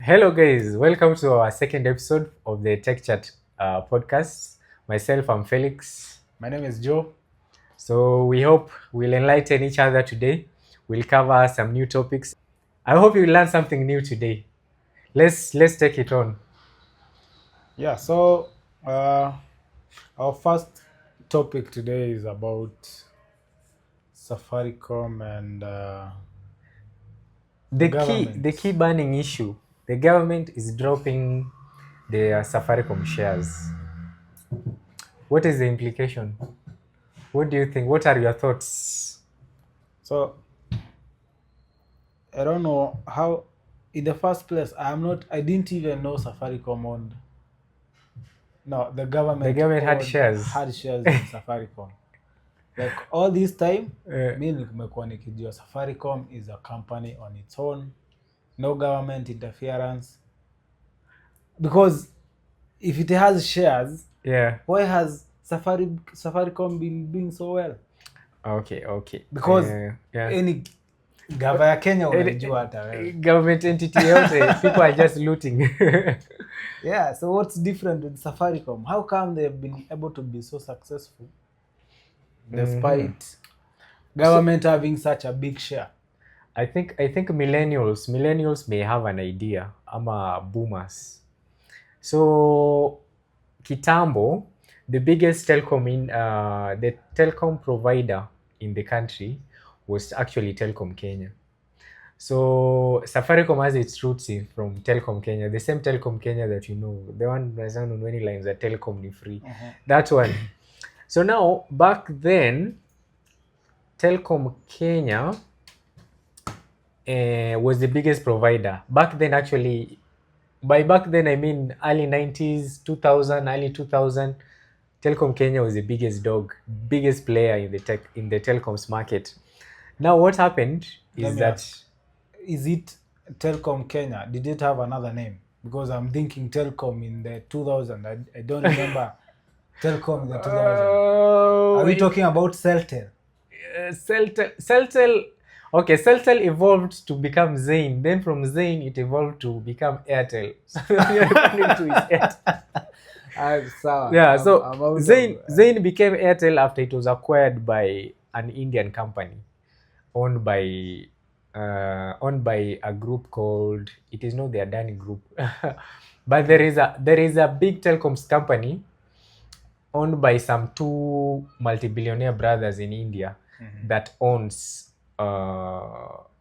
Hello guys, welcome to our second episode of the Tech Chat podcast. Myself, I'm Felix. My name is Joe. So we hope we'll enlighten each other today. We'll cover some new topics. I hope you learn something new today. Let's take it on. Yeah, so our first topic today is about Safaricom and The key burning issue. The government is dropping the Safaricom shares. What is the implication? What do you think? What are your thoughts? So I don't know how. In the first place, I didn't even know Safaricom owned. No, the government had shares. Had shares in Safaricom. Like all this time, Uh, nimekuwa nikijua Safaricom is a company on its own, no government interference. Because if it has shares, yeah. why has Safaricom been doing so well? Okay. Because yeah. any gava ya Kenya unajua hata wewe. Government entity yote, people are just looting. Yeah, so what's different with Safaricom? How come they've been able to be so successful despite government having such a big share? I think millennials may have an idea. Ama boomers. So kitambo, the biggest the telecom provider in the country was actually Telkom Kenya. So Safaricom has its roots from Telkom Kenya, the same Telkom Kenya that you know, the one that's on many lines that Telkom ni free. That one. So now, back then, Telkom Kenya was the biggest provider. Back then, actually, by back then I mean early 90s, 2000, early 2000, Telkom Kenya was the biggest biggest player in the telecoms market. Now, what happened is it Telkom Kenya? Did it have another name? Because I'm thinking Telkom in the 2000. I don't remember Telkom in the 2000. Are we talking about Celtel? Celtel. Okay, Celtel evolved to become Zain. Then from Zain, it evolved to become Airtel. So Zain became Airtel after it was acquired by an Indian company owned by a group called, it is not the Adani group, but there is a big telecoms company owned by some two multi-billionaire brothers in India that owns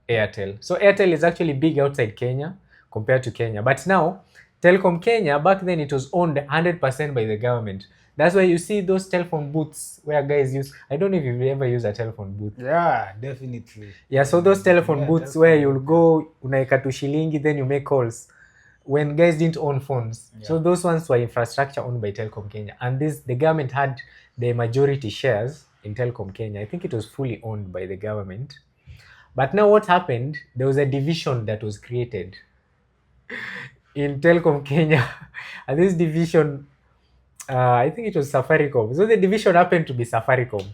Airtel. So Airtel is actually big outside Kenya compared to Kenya. But now, Telkom Kenya, back then it was owned 100% by the government. That's why you see those telephone booths where guys use. I don't know if you've ever used a telephone booth. Yeah, definitely. Yeah, so those telephone booths where you'll go, unaeka tu shilingi, then you make calls. When guys didn't own phones. Yeah. So those ones were infrastructure owned by Telkom Kenya. And the government had the majority shares in Telkom Kenya. I think it was fully owned by the government. But now what happened, there was a division that was created in Telkom Kenya. And this division, I think it was Safaricom. So the division happened to be Safaricom.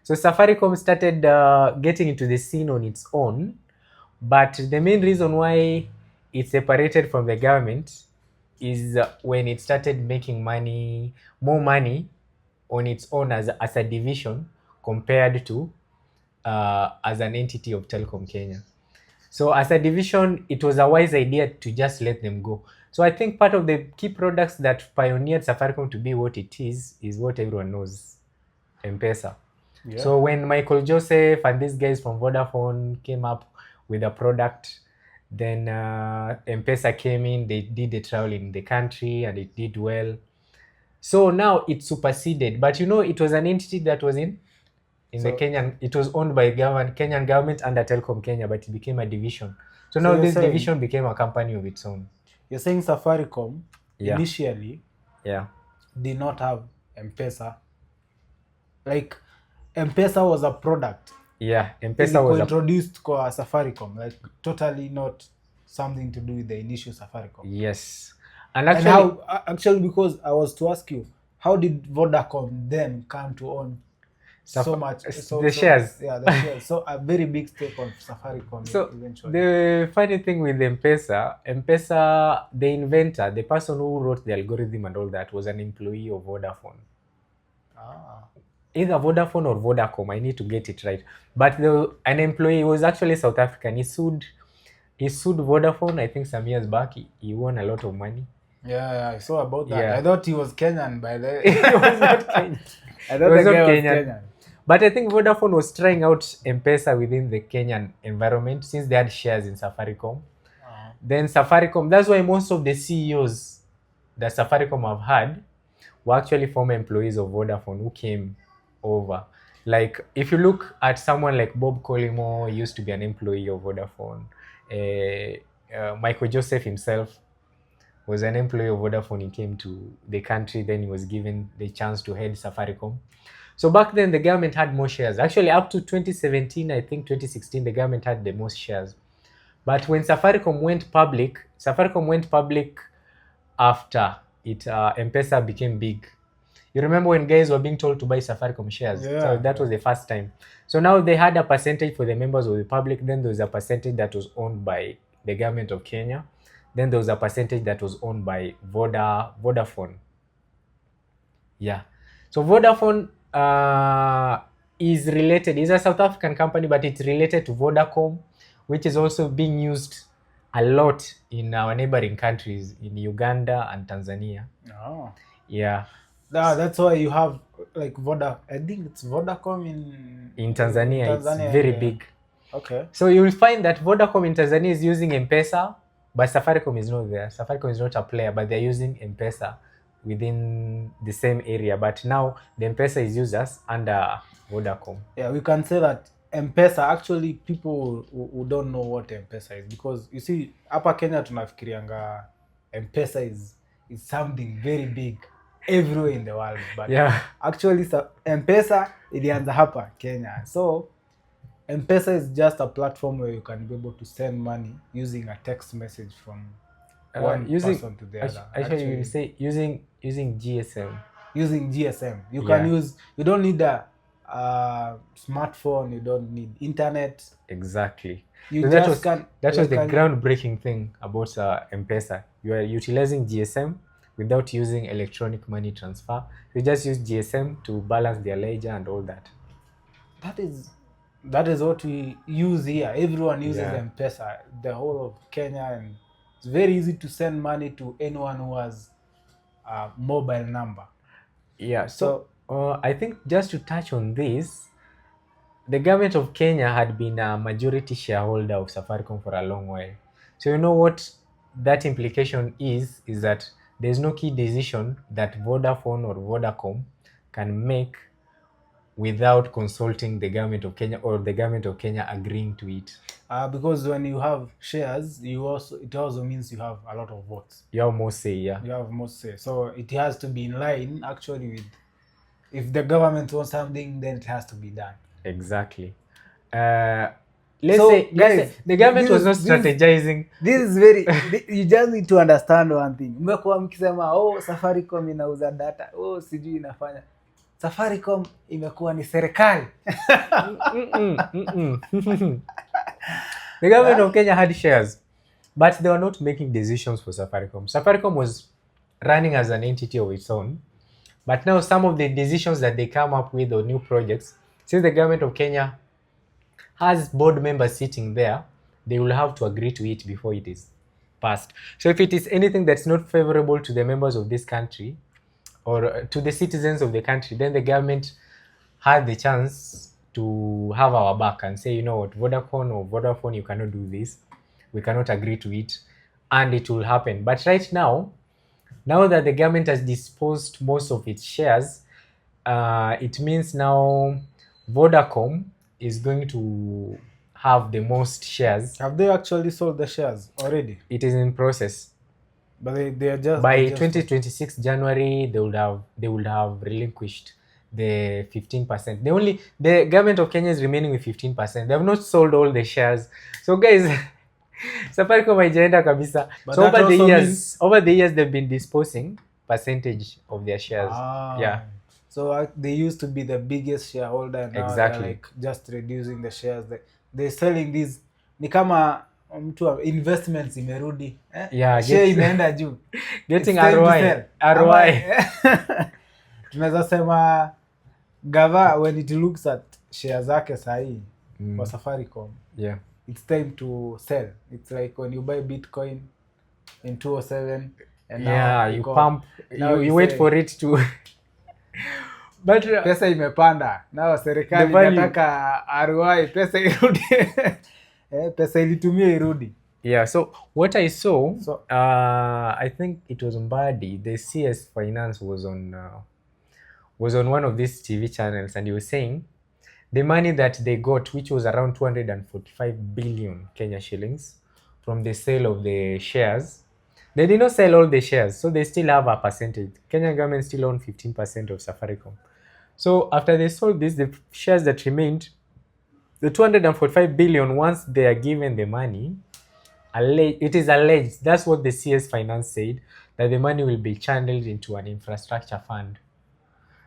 So Safaricom started getting into the scene on its own. But the main reason why it separated from the government is when it started making more money on its own as a division compared to as an entity of Telkom Kenya. So as a division, it was a wise idea to just let them go. So I think part of the key products that pioneered Safaricom to be what it is what everyone knows, M-Pesa. Yeah. So when Michael Joseph and these guys from Vodafone came up with a product, then M-Pesa came in, they did the trial in the country and it did well. So now it superseded, but you know, it was an entity that was in the Kenyan, it was owned by Kenyan government under Telkom Kenya, but it became a division. So now this division became a company of its own. You're saying Safaricom initially did not have M-Pesa. Like M-Pesa was a product. Yeah, M-Pesa was introduced kwa Safaricom, like totally not something to do with the initial Safaricom. Yes. And actually, because I was to ask you, how did Vodacom then come to own so much. The shares. Yeah, the shares. So a very big stake on Safaricom So eventually. the funny thing with M-Pesa, the inventor, the person who wrote the algorithm and all that, was an employee of Vodafone. Either Vodafone or Vodacom. I need to get it right. But an employee was actually South African. He sued Vodafone, I think, some years back. He won a lot of money. Yeah, I saw about that. Yeah. I thought he was Kenyan by the He was not Kenyan. I thought the guy was Kenyan. But I think Vodafone was trying out M-Pesa within the Kenyan environment since they had shares in Safaricom. Then Safaricom, that's why most of the CEOs that Safaricom have had were actually former employees of Vodafone who came over. Like, if you look at someone like Bob Collymore, he used to be an employee of Vodafone. Michael Joseph himself was an employee of Vodafone. He came to the country, then he was given the chance to head Safaricom. So back then, the government had more shares. Actually, up to 2017, I think 2016, the government had the most shares. But when Safaricom went public after it, M-Pesa became big. You remember when guys were being told to buy Safaricom shares? Yeah. So that was the first time. So now they had a percentage for the members of the public. Then there was a percentage that was owned by the government of Kenya. Then there was a percentage that was owned by Vodafone. Yeah. So Vodafone is related. It's a South African company, but it's related to Vodacom, which is also being used a lot in our neighboring countries, in Uganda and Tanzania. Oh. Yeah. That's why you have like I think it's Vodacom in Tanzania. It's very big. Okay. So you will find that Vodacom in Tanzania is using M-Pesa, but Safaricom is not there. Safaricom is not a player, but they're using M-Pesa within the same area. But now the M-Pesa is used as under Vodacom. Yeah, we can say that M-Pesa, actually people who don't know what M-Pesa is, because you see hapa Kenya tunafikirianga M-Pesa is something very big everywhere in the world, but yeah, actually M-Pesa ilianza hapa Kenya. So M-Pesa is just a platform where you can be able to send money using a text message from one person to the other. Actually, you say using GSM. Using GSM, you can use. You don't need a smartphone. You don't need internet. Exactly. You so just that was the groundbreaking thing about M-Pesa. You are utilizing GSM without using electronic money transfer. You just use GSM to balance their ledger and all that. That is what we use here. Everyone uses M-Pesa, the whole of Kenya, and it's very easy to send money to anyone who has a mobile number. Yeah, so I think just to touch on this, the government of Kenya had been a majority shareholder of Safaricom for a long while. So you know what that implication is that there's no key decision that Vodafone or Vodacom can make without consulting the government of Kenya or the government of Kenya agreeing to it. Because when you have shares, it also means you have a lot of votes. You have more say, yeah. You have more say. So it has to be in line actually with, if the government wants something, then it has to be done. Exactly. Let's say the government was not strategizing. This is very you just need to understand one thing. Mmekuwa mkisema Safaricom inauza data, sijui inafanya. Safaricom imekuwa ni serikali. The government of Kenya had shares, but they were not making decisions for Safaricom. Safaricom was running as an entity of its own, but now some of the decisions that they come up with or new projects, since the government of Kenya has board members sitting there, they will have to agree to it before it is passed. So if it is anything that's not favorable to the members of this country or to the citizens of the country, then the government had the chance to have our back and say, you know what, Vodafone, you cannot do this. We cannot agree to it, and it will happen. But right now that the government has disposed most of its shares, it means now Vodacom is going to have the most shares. Have they actually sold the shares already? It is in process. But they are just by 2026 January they would have relinquished the 15%. The government of Kenya is remaining with 15%. They have not sold all the shares. So guys, Safaricom haijaenda kabisa. So over the years they've been disposing percentage of their shares. Yeah. So they used to be the biggest shareholder, and now Exactly. they're like just reducing the shares. They're selling these, ni kama mtu investments imerudi, Yeah, share imeenda juu. getting It's time to ROI. sell. ROI. Tunaweza sema gava when it looks at share zake sahi kwa Safaricom, Yeah. it's time to sell. It's like when you buy Bitcoin in 2007 and now You pump, you wait say, for it to but pesa imepanda, now serikali inataka ROI, pesa irudi. Pesa ilitumia irudi. Yeah, so what I saw, I think it was Mbadi, the CS Finance was on one of these TV channels, and he was saying the money that they got, which was around 245 billion Kenya shillings from the sale of the shares, they did not sell all the shares, so they still have a percentage. Kenyan government still own 15% of Safaricom. So after they sold this, the shares that remained, the 245 billion, once they are given the money, it is alleged, that's what the CS Finance said, that the money will be channeled into an infrastructure fund.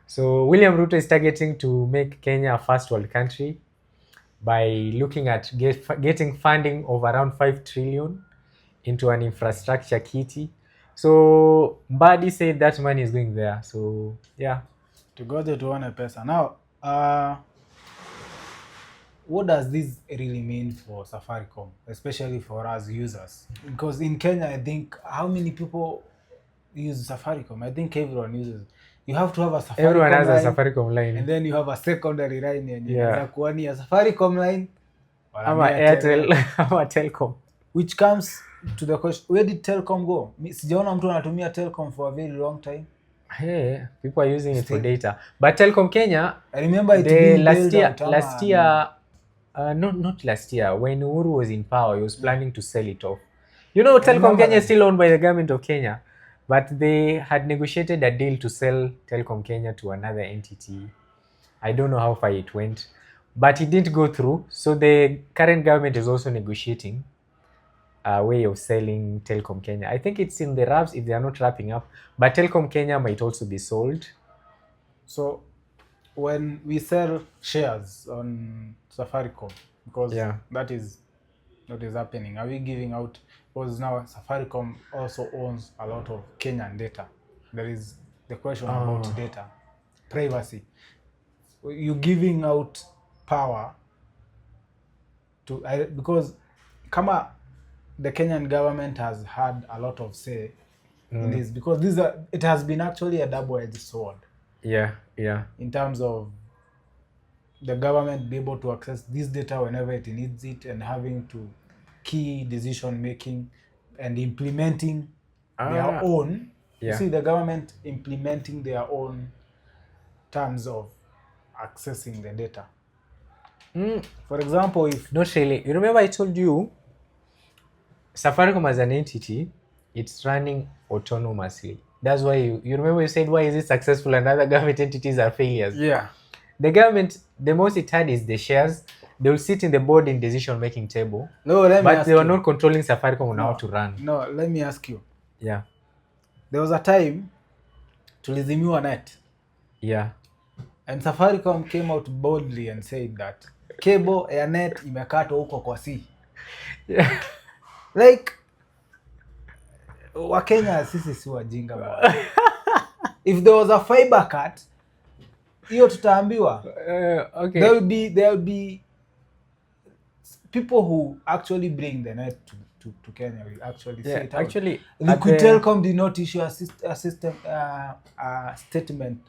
So William Ruto is targeting to make Kenya a first world country by looking at getting funding of around 5 trillion into an infrastructure kitty. So Mbadi said that money is going there. So yeah. Tugoje tuone pesa. Now, what does this really mean for Safaricom, especially for us users? Because in Kenya, I think, how many people use Safaricom? I think everyone uses. You have to have a Safaricom line. Everyone has a Safaricom line. And then you have a secondary line. Yeah. Kuani a Safaricom line. Ama Airtel, ama Telcom. Which comes to the question, where did Telcom go? Sijaona mtu anatumia Telcom for a very long time. Hey, people are using it for data. But Telcom Kenya, I remember it being last year, not last year, when Uhuru was in power, he was planning to sell it off. You know, Telcom Kenya is still owned by the government of Kenya, but they had negotiated a deal to sell Telcom Kenya to another entity. I don't know how far it went, but it didn't go through. So the current government is also negotiating a way of selling Telcom Kenya. I think it's in the wraps if they are not wrapping up, but Telcom Kenya might also be sold. So when we sell shares on Safaricom, because that is what is happening, are we giving out, because now Safaricom also owns a lot of Kenyan data. There is the question about data, privacy. You giving out power to, because kama the Kenyan government has had a lot of say in this, because it has been actually a double-edged sword. Yeah. In terms of the government be able to access this data whenever it needs it, and having to key decision making and implementing their own. Yeah. You see the government implementing their own terms of accessing the data. For example, if not really, you remember I told you Safaricom as an entity, it's running autonomously. That's why you remember you said, why is it successful and other government entities are failures? Yeah. The government, the most it had is the shares. They will sit in the board in decision-making table. But they were not controlling Safaricom on how to run. No, let me ask you. Yeah. There was a time tulizimiwa net. Yeah. And Safaricom came out boldly and said that cable ya net imekatwa huko kwa sea. Yeah. Like, Wakenya sisi si wajinga bwana. If there was a fiber cut, hiyo tutaambiwa. Okay. There will be people who actually bring the net to Kenya will actually say it out. Actually, Equitel did not issue a statement.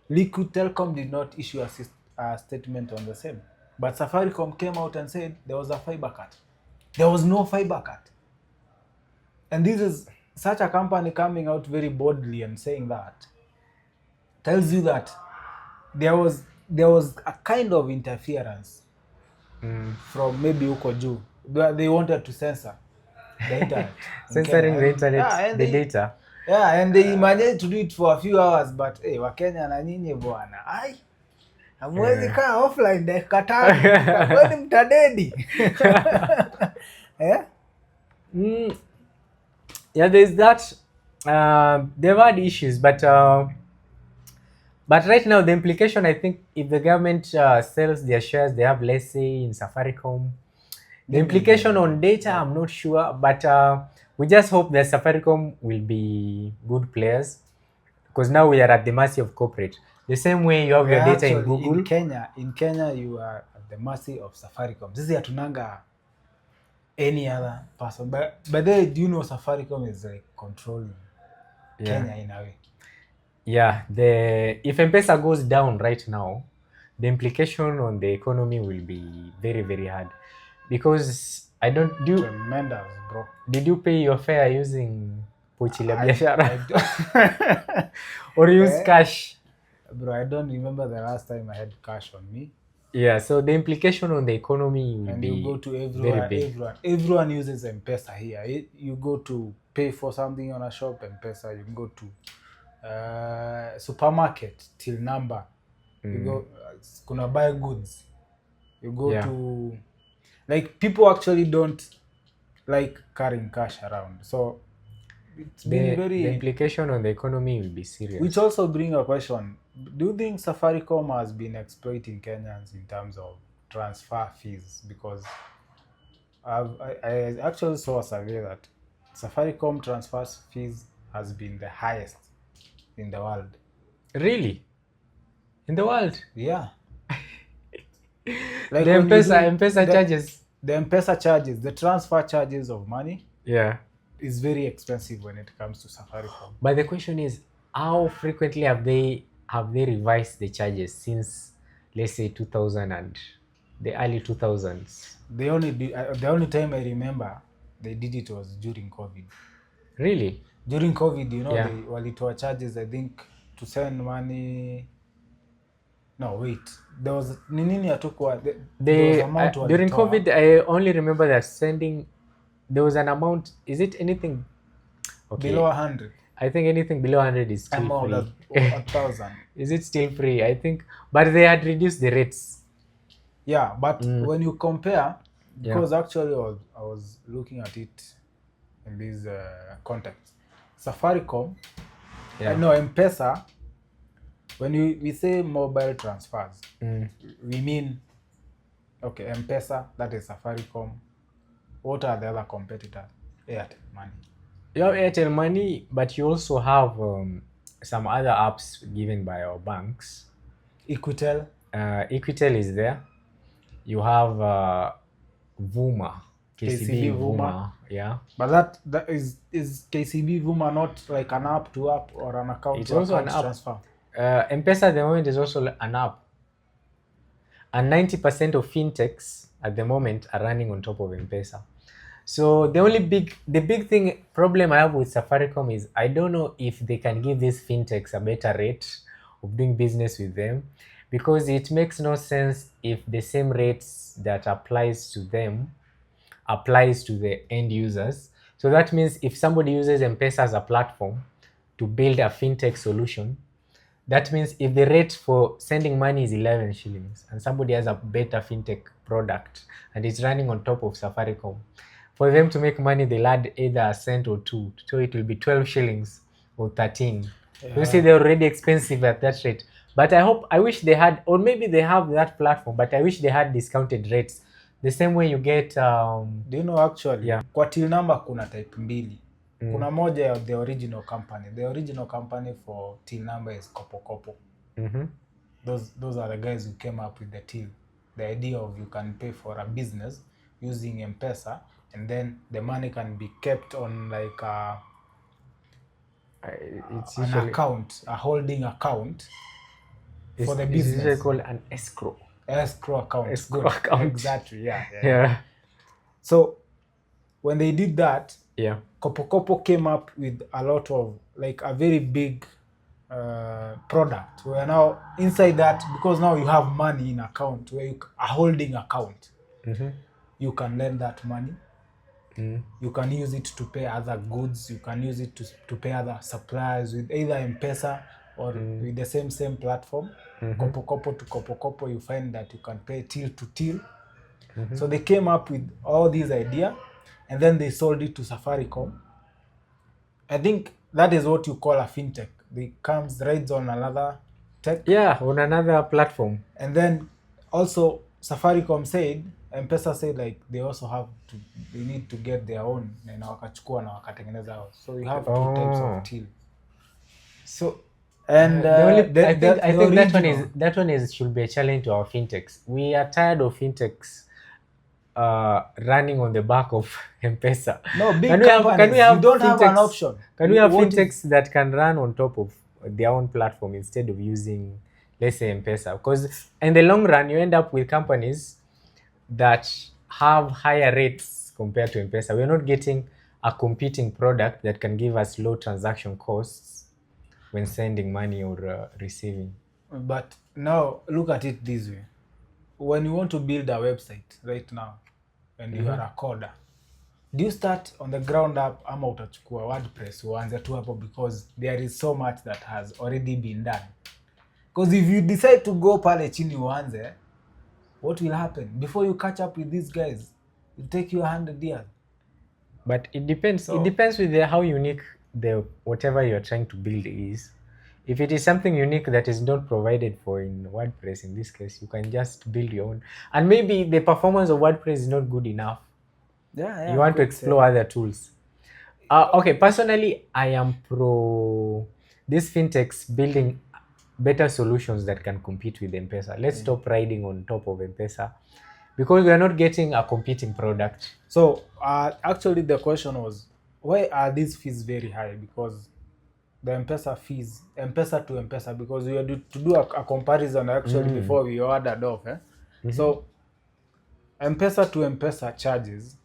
Equitel did not issue a statement on the same. But Safaricom came out and said there was a fiber cut. There was no fiber cut. And this is such a company coming out very boldly and saying that tells you that there was a kind of interference from maybe huko juu. They wanted to censor the internet. Censoring the internet, the data. Yeah, and they managed to do it for a few hours, but Wakenya na nyinyi bwana. Hamwezi kaa offline dakika 5. Kwani mtadedi? Yeah, there's that. They've had issues, but But right now, the implication, I think, if the government sells their shares, they have less say in Safaricom. The implication on data, I'm not sure, but we just hope that Safaricom will be good players, because now we are at the mercy of corporate. The same way you have your data in Google. In Kenya, you are at the mercy of Safaricom. Sisi hatunanga any other person. But then, do you know Safaricom is like controlling Kenya in a way? Yeah, if M-Pesa goes down right now, the implication on the economy will be very, very hard, because I don't do. Tremendous, bro. Did you pay your fare using pochi la biashara or use cash? Bro, I don't remember the last time I had cash on me. Yeah, so the implication on the economy will and be you go to everyone uses M-Pesa here. You go to pay for something on a shop, M-Pesa. You go to supermarket, till number. You go kuna buy goods. You go to, like, people actually don't like carrying cash around. So it's been the implication on the economy will be serious. Which also bring a question. Do you think Safaricom has been exploiting Kenyans in terms of transfer fees? Because I actually saw a survey that Safaricom transfer fees has been the highest in the world. Really? In the world? Yeah. Like the M-Pesa charges. The M-Pesa charges, the transfer charges of money. Yeah. Is very expensive when it comes to Safaricom. But the question is, how frequently have they revised the charges since, let's say, 2000 and the early 2000s? The only time I remember they did it was during COVID. Really? During COVID, you know, they walitoa charges, I think, to send money. No, wait. There was nini atukwa during COVID, I only remember that there was an amount. Is it anything below 100? I think anything below 100 is still free. 1,000. Is it still free? I think, but they had reduced the rates. Yeah, but when you compare, because actually I was looking at it in this context. Safaricom, no, M-Pesa, when we say mobile transfers, we mean, okay, M-Pesa, that is Safaricom. What are the other competitors? Airtel Money. You have Airtel Money, but you also have some other apps given by our banks. Equitel. Equitel is there. You have Vuma. KCB Vuma. Yeah. But that is KCB Vuma not like an app to app or an account it's to also account an app. transfer? M-Pesa at the moment is also an app. And 90% of fintechs at the moment are running on top of M-Pesa. So the big problem I have with Safaricom is I don't know if they can give these fintechs a better rate of doing business with them, because it makes no sense if the same rates that applies to them applies to the end users. So that means if somebody uses M-Pesa as a platform to build a fintech solution, that means if the rate for sending money is 11 shillings and somebody has a better fintech product and it's running on top of Safaricom, for them to make money, they'll add either a cent or two. So it will be 12 shillings or 13. You see, they're already expensive at that rate. But I wish they had, or maybe they have that platform, but I wish they had discounted rates. The same way you get... Do you know actually, kwa till number kuna type mbili. Kuna moja ya the original company. The original company for till number is Kopo. Those are the guys who came up with the till. The idea of you can pay for a business using M-Pesa, and then the money can be kept on like an account, a holding account for the business. It's usually called an escrow. Escrow account. Escrow account. Exactly, yeah. So when they did that, Kopo came up with a lot of, like, a very big product. Where now inside that, because now you have money in account, where a holding account, you can lend that money. You can use it to pay other goods. You can use it to pay other suppliers with either M-Pesa or with the same platform. Kopo to Kopo, you find that you can pay till to till. So they came up with all these ideas, and then they sold it to Safaricom. I think that is what you call a fintech. They rides on another tech. Yeah, on another platform. And then also Safaricom said, M-Pesa said like they also have to, they need to get their own na wakachukua na wakatengeneza wao. So you have two types of till. So And the only I think original, that one is should be a challenge to our fintechs. We are tired of fintechs running on the back of M-Pesa. No, big can companies, we have you don't have an option. Can we have fintechs that can run on top of their own platform instead of using, let's say, M-Pesa? Because in the long run, you end up with companies that have higher rates compared to M-Pesa. We're not getting a competing product that can give us low transaction costs when sending money or receiving. But now look at it this way. When you want to build a website right now and you are a coder, do you start on the ground up ama utachukua WordPress uanze tu hapo, because there is so much that has already been done? Because if you decide to go pale chini uanze, what will happen before you catch up with these guys? It will take you 100 years. But it depends. So, it depends with how unique the whatever you're trying to build is. If it is something unique that is not provided for in WordPress, in this case, you can just build your own. And maybe the performance of WordPress is not good enough. Yeah, you want to explore other tools. Okay, personally, I am pro these fintechs building better solutions that can compete with M-Pesa. Let's stop riding on top of M-Pesa, because we are not getting a competing product. So actually the question was, why are these fees very high? Because the M-Pesa fees, M-Pesa to M-Pesa, because we had to do a comparison actually before we ordered off. So M-Pesa to M-Pesa charges,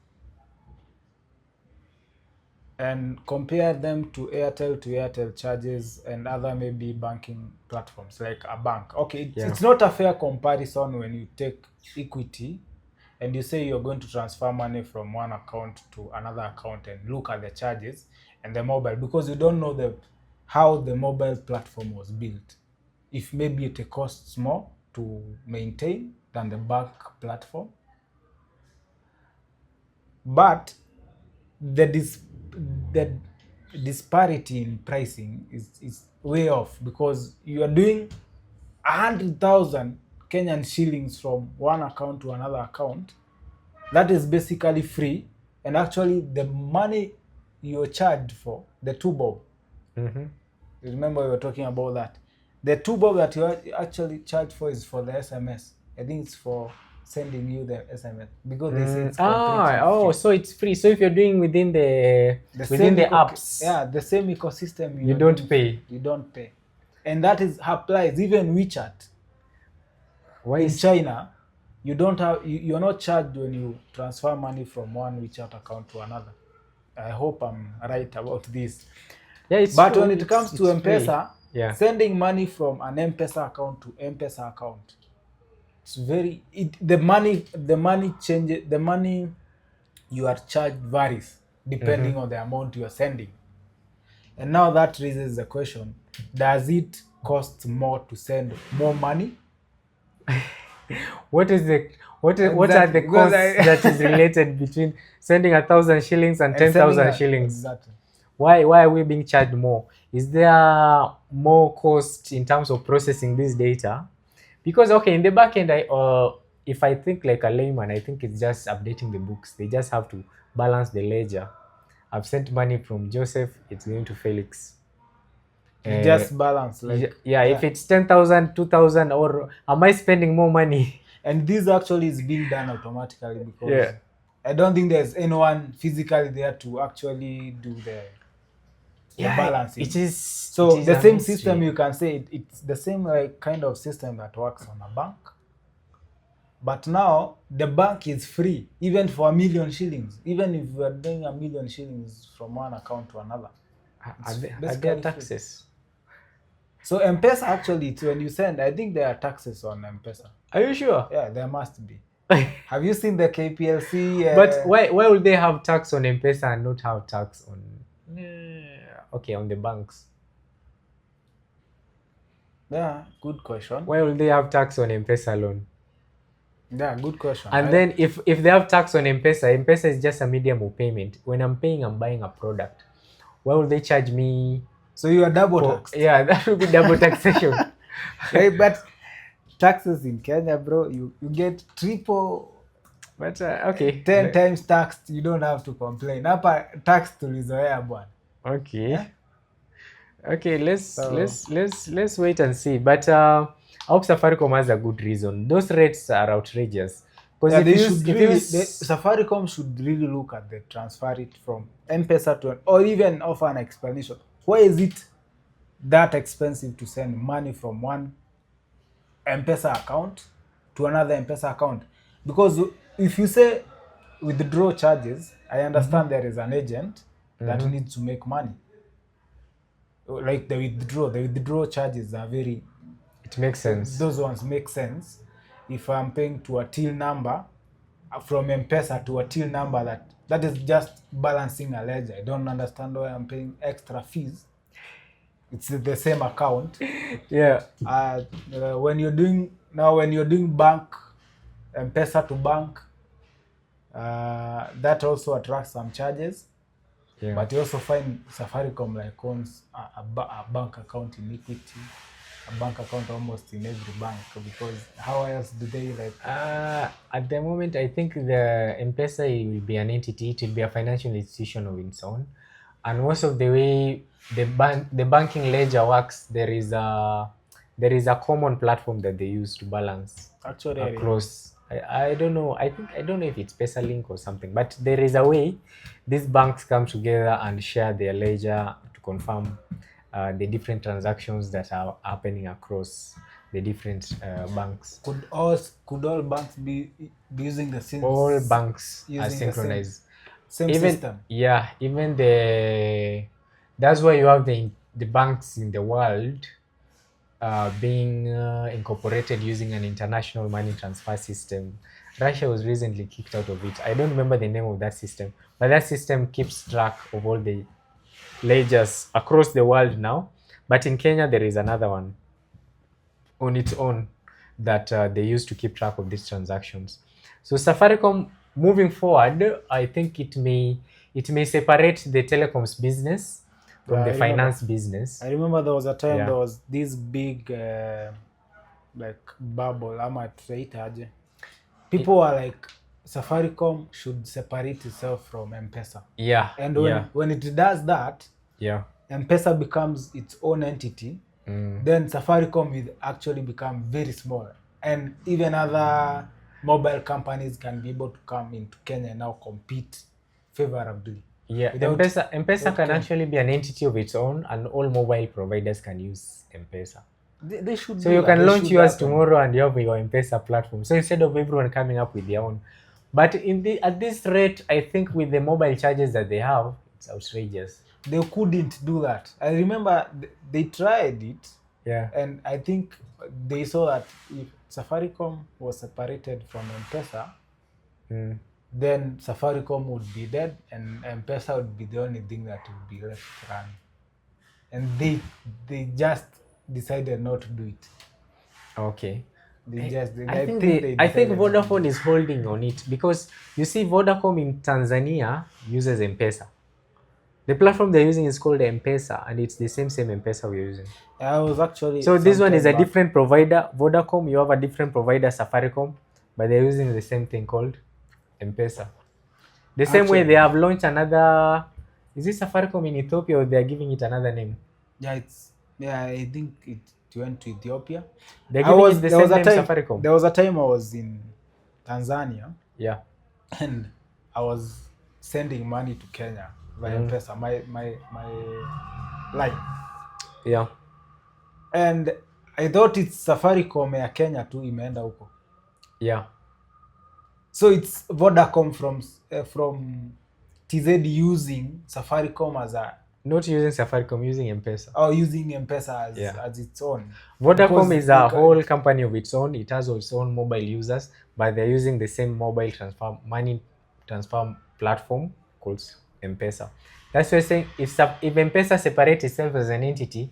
and compare them to Airtel charges and other maybe banking platforms like a bank. Okay, it's not a fair comparison when you take Equity and you say you're going to transfer money from one account to another account and look at the charges and the mobile, because you don't know how the mobile platform was built. If maybe it costs more to maintain than the bank platform. But the disparity in pricing is way off, because you are doing 100,000 Kenyan shillings from one account to another account. That is basically free, and actually the money you're charged for, the 2 bob. Remember we were talking about that. The 2 bob that you actually charge for is for the SMS. I think it's for sending you the SMS, because they say it's completely free. So it's free. So if you're doing within the apps, the same ecosystem, you don't pay. You don't pay, and that is applies even WeChat. Why in China, you don't have you're not charged when you transfer money from one WeChat account to another. I hope I'm right about this. Yeah, it's but true. When it comes to M-Pesa, sending money from an M-Pesa account to M-Pesa account, it's very the money changes. The money you are charged varies depending on the amount you are sending. And now that raises the question: does it cost more to send more money? What are the costs that is related between sending 1,000 shillings and 10,000 shillings? Exactly. Why are we being charged more? Is there more cost in terms of processing this data? Because in the back end, if I think like a layman, I think it's just updating the books. They just have to balance the ledger. I've sent money from Joseph, it's going to Felix. Just balance. If it's 10,000, 2,000, or am I spending more money? And this actually is being done automatically, because I don't think there's anyone physically there to actually do the balancing. It is the same system. You can say it's the same kind of system that works on a bank. But now the bank is free, even for 1 million shillings. Even if you are doing 1 million shillings from one account to another, are there taxes? Free. So M-Pesa actually, it's when you send, I think there are taxes on M-Pesa. Are you sure? Yeah, there must be. Have you seen the KPLC? But why would they have tax on M-Pesa and not have tax on on the banks? Yeah, good question. Why would they have tax on M-Pesa alone? Yeah, good question. And then if they have tax on M-Pesa is just a medium of payment. When I'm buying a product. Why would they charge me? So you are double taxed. Yeah, that would be double taxation. Right, but taxes in Kenya, bro, you get triple, But okay. 10 times taxed. You don't have to complain. Hapa tax tulizoea bwana. Okay. Eh? Okay, So let's wait and see. But I hope Safaricom has a good reason. Those rates are outrageous. Because yeah, if you Safaricom should really look at the transfer it from M-Pesa to or even offer an explanation. Why is it that expensive to send money from one M-Pesa account to another M-Pesa account? Because if you say withdraw charges, I understand there is an agent that needs to make money. Like the withdrawal charges are very, it makes sense. those ones make sense. If I'm paying to a till number from M-Pesa to a till number, that is just balancing a ledger. I don't understand why I'm paying extra fees. It's the same account. Yeah. When you're doing bank, M-Pesa to bank, that also attracts some charges. Yeah. But you also find Safaricom like owns a bank account in Equity, a bank account almost in every bank, because how else do they like? At the moment, I think the M-Pesa will be an entity. It will be a financial institution of its own, and most of the way the banking ledger works, there is a common platform that they use to balance Actually, across. I don't know. I don't know if it's PesaLink or something, but there is a way these banks come together and share their ledger to confirm the different transactions that are happening across the different banks. Could all banks be using the same? All banks are using the synchronized. same Even system. yeah, even that's why you have the banks in the world being incorporated using an international money transfer system. Russia was recently kicked out of it. I don't remember the name of that system, but that system keeps track of all the ledgers across the world now. But in Kenya, there is another one on its own that they use to keep track of these transactions. So Safaricom, moving forward, I think it may separate the telecoms business from the finance business. I remember there was a time there was this big like bubble. People were like, Safaricom should separate itself from M-Pesa. Yeah. And when it does that, M-Pesa becomes its own entity. Then Safaricom will actually become very small, and even other mobile companies can be able to come into Kenya and now compete favorably. Yeah, M-Pesa can actually be an entity of its own, and all mobile providers can use M-Pesa. They should. So you can launch yours tomorrow and you have your M-Pesa platform. So instead of everyone coming up with their own, but at this rate, I think with the mobile charges that they have, it's outrageous. They couldn't do that. I remember they tried it. Yeah. And I think they saw that if Safaricom was separated from M-Pesa, then Safaricom would be dead and M-Pesa would be the only thing that would be left running. And they just decided not to do it. Okay. I think Vodafone is holding on it, because you see Vodacom in Tanzania uses M-Pesa. The platform they're using is called M-Pesa, and it's the same M-Pesa we're using. I was actually. So this one is a different provider. Vodacom, you have a different provider, Safaricom, but they're using the same thing called M-Pesa. The same way they have launched another. Is it Safaricom in Ethiopia, or they're giving it another name? I think it went to Ethiopia. They're giving it the same name, Safaricom. There was a time I was in Tanzania. Yeah. And I was sending money to Kenya via M-Pesa, my line. Yeah. And I thought it's Safaricom ya Kenya tu imeenda huko. Yeah. So it's Vodacom from TZ using Safaricom as a... Not using Safaricom, using M-Pesa. Oh, using M-Pesa as its own. Vodacom is a whole company of its own. It has its own mobile users, but they're using the same mobile money transfer platform called M-Pesa. That's why I'm saying if M-Pesa separates itself as an entity,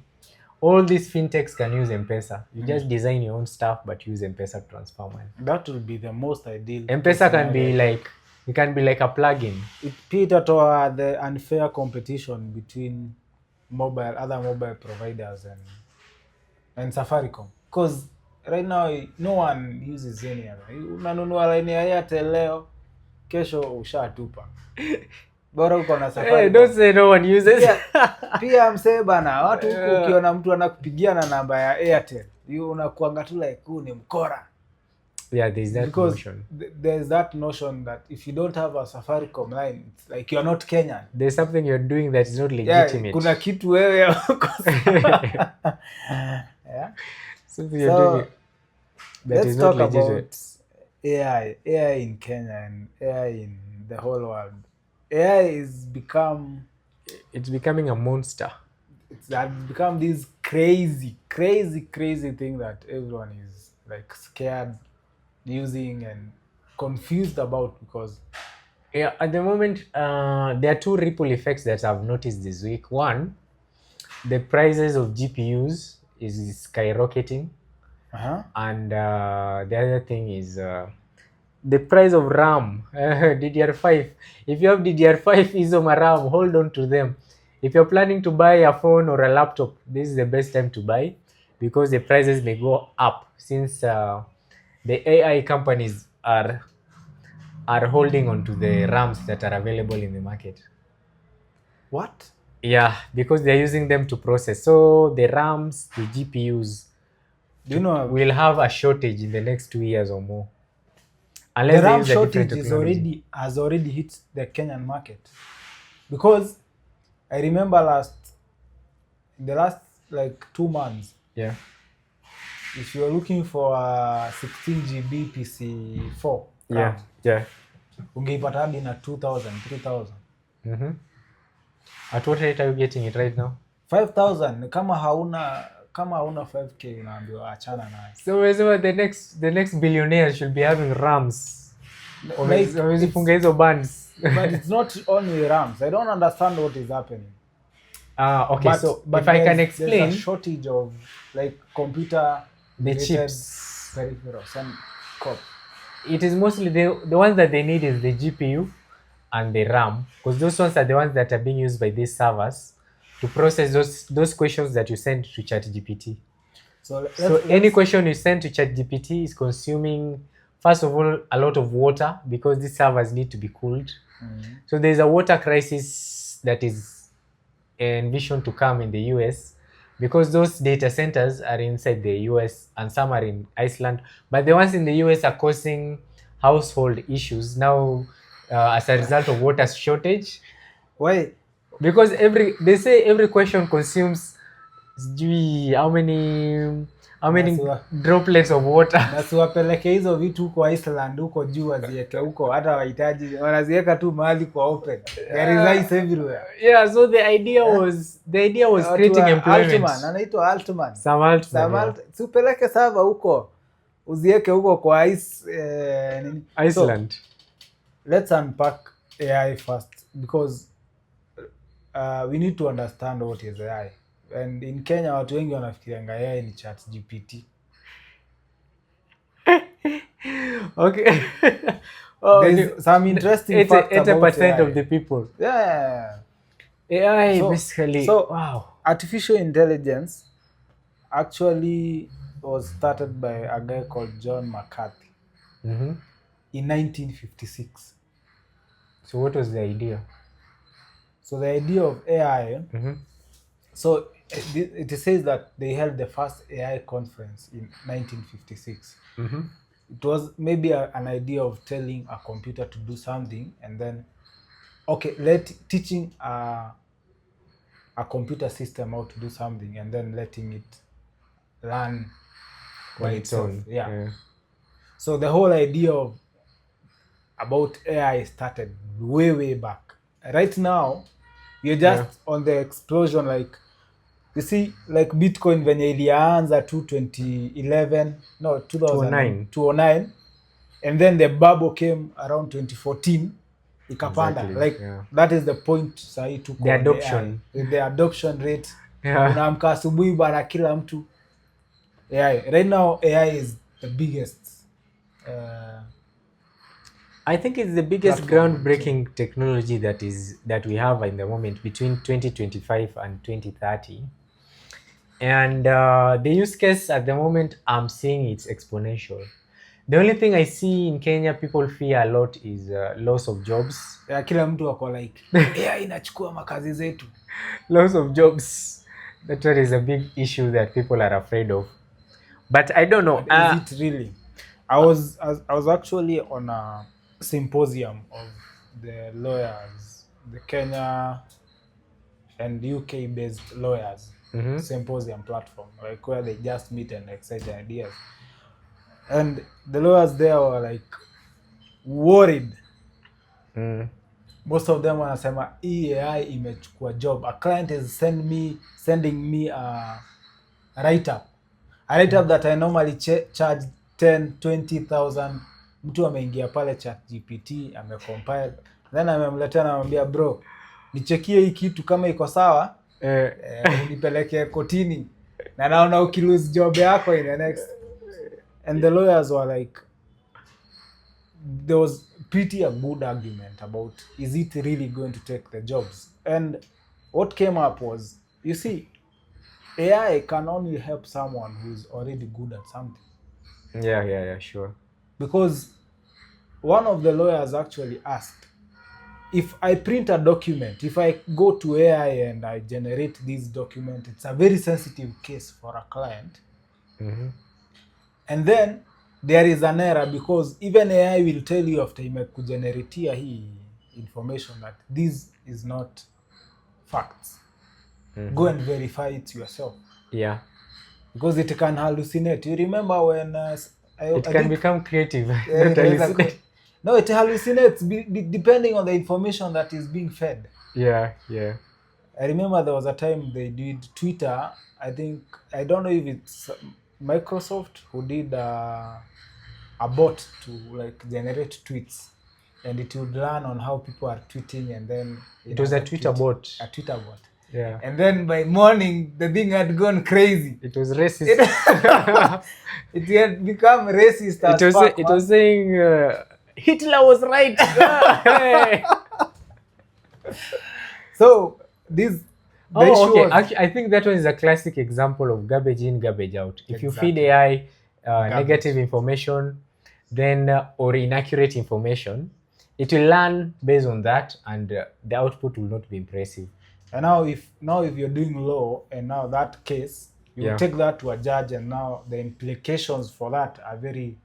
all these fintechs can use M-Pesa. You just design your own stuff, but use M-Pesa to transfer money. That will be the most ideal. M-Pesa can be like a plugin. It Peter to the unfair competition between other mobile providers and Safaricom, because right now no one uses any other. Unanunua line ya Airtel leo, kesho ushatupa, bora uko na Safaricom. Don't say no one uses. Pia msee bana, watu huku ukiona mtu anakupigia na namba ya Airtel, unakuanga tu like huu ni mkora. Yeah, there's that notion. There's that notion that if you don't have a Safaricom line, it's like you're not Kenyan. There's something you're doing that is not legitimate. Yeah, kuna kitu wewe yeah. Something you're doing that is not legitimate. AI in Kenya and AI in the whole world. AI it's becoming a monster. It's become this crazy thing that everyone is like scared using and confused about, because at the moment there are two ripple effects that I've noticed this week. One, the prices of GPUs is skyrocketing. And the other thing is the price of RAM. DDR5. If you have DDR5 ISOMA RAM, hold on to them. If you're planning to buy a phone or a laptop, this is the best time to buy, because the prices may go up, since the AI companies are holding on to the RAMs that are available in the market. What? Yeah, because they're using them to process. So the RAMs, the GPUs, we'll have a shortage in the next 2 years or more. Unless the RAM shortage has already hit the Kenyan market, because I remember in the last like 2 months. Yeah. If you're looking for a 16 GB PC4, yeah, ungeipata hadi na 2,000, 3,000. At what rate are you getting it right now? 5,000. Kama hauna 5K unaambiwa achana naye. So the next billionaire should be having RAMs. Funga hizo bands. But it's not only RAMs. I don't understand what is happening. Okay, but if I can explain, there's a shortage of like computer, the chips, peripherals and core. It is mostly the ones that they need is the GPU and the RAM, because those ones are the ones that are being used by these servers to process those questions that you send to ChatGPT. So any question you send to ChatGPT is consuming, first of all, a lot of water, because these servers need to be cooled. So there's a water crisis that is envisioned to come in the US, because those data centers are inside the US and some are in Iceland. But the ones in the US are causing household issues now as a result of water shortage. Why? Because they say every question consumes how many droplets of water. Na siwapeleke hizo vitu huko Iceland huko juu waziweke huko, hata wahitaji wanaziweka tu mahali kwa open. There is ice everywhere. Yeah, so the idea was creating employment. Anaitwa Altman. Sam Siupeleke server huko, uziweke huko kwa Iceland. So, let's unpack AI first, because we need to understand what is AI. And in Kenya watu wengi wanafikirianga AI ni ChatGPT. Okay. There's some interesting facts about 80% of the people. Yeah. AI basically. So wow. Artificial intelligence actually was started by a guy called John McCarthy in 1956. So what was the idea? So the idea of AI, so it says that they held the first AI conference in 1956. It was maybe an idea of telling a computer to do something, and then teaching a computer system how to do something, and then letting it learn by itself. Yeah. So the whole idea about AI started way back. Right now, you're just on the explosion, like you see, like Bitcoin venye ilianza 2009, and then the bubble came around 2014 ikapanda. That is the point sahi tuko the adoption AI. The adoption rate, unaamka asubuhi bana kila mtu AI. Right now AI is the biggest I think it's the biggest groundbreaking technology that we have in the moment between 2025 and 2030. And the use case at the moment, I'm seeing it's exponential. The only thing I see in Kenya people fear a lot is loss of jobs. Yeah, kila mtu ako like AI inachukua makazi zetu. Loss of jobs. That one is a big issue that people are afraid of. But I don't know. Is it really? I was actually on a symposium of the lawyers, the Kenya and UK based lawyers symposium platform, like where they just meet and exchange ideas. And the lawyers there were like worried. Most of them wanasema AI imechukua job. A client is sending me a write-up. A write-up that I normally charge 10-20,000. Mtu ameingia pale ChatGPT, amecompile. Then amemletea na anamwambia bro, nichekie hii kitu kama iko sawa, unipeleke kotini. Na naona ukilose job yako in the next. And the lawyers were like, there was pretty a good argument about, is it really going to take the jobs? And what came up was, you see, AI can only help someone who's already good at something. Yeah, sure. Because one of the lawyers actually asked, if I print a document, if I go to AI and I generate this document, it's a very sensitive case for a client. And then there is an error, because even AI will tell you after imekugeneratea hii information that this is not facts. Go and verify it yourself. Yeah. Because it can hallucinate. You remember when it can become creative. No, it hallucinates depending on the information that is being fed. Yeah. I remember there was a time they did Twitter. I don't know if it's Microsoft who did a bot to like generate tweets, and it would learn on how people are tweeting, and then it was a Twitter bot. A Twitter bot. Yeah. And then by morning the thing had gone crazy. It was racist. It had become racist. It was saying Hitler was right. So this. Okay. Actually, I think that one is a classic example of garbage in, garbage out. If you feed AI negative information, then or inaccurate information, it will learn based on that, and the output will not be impressive. And now if you're doing law, and now that case, you take that to a judge, and now the implications for that are very,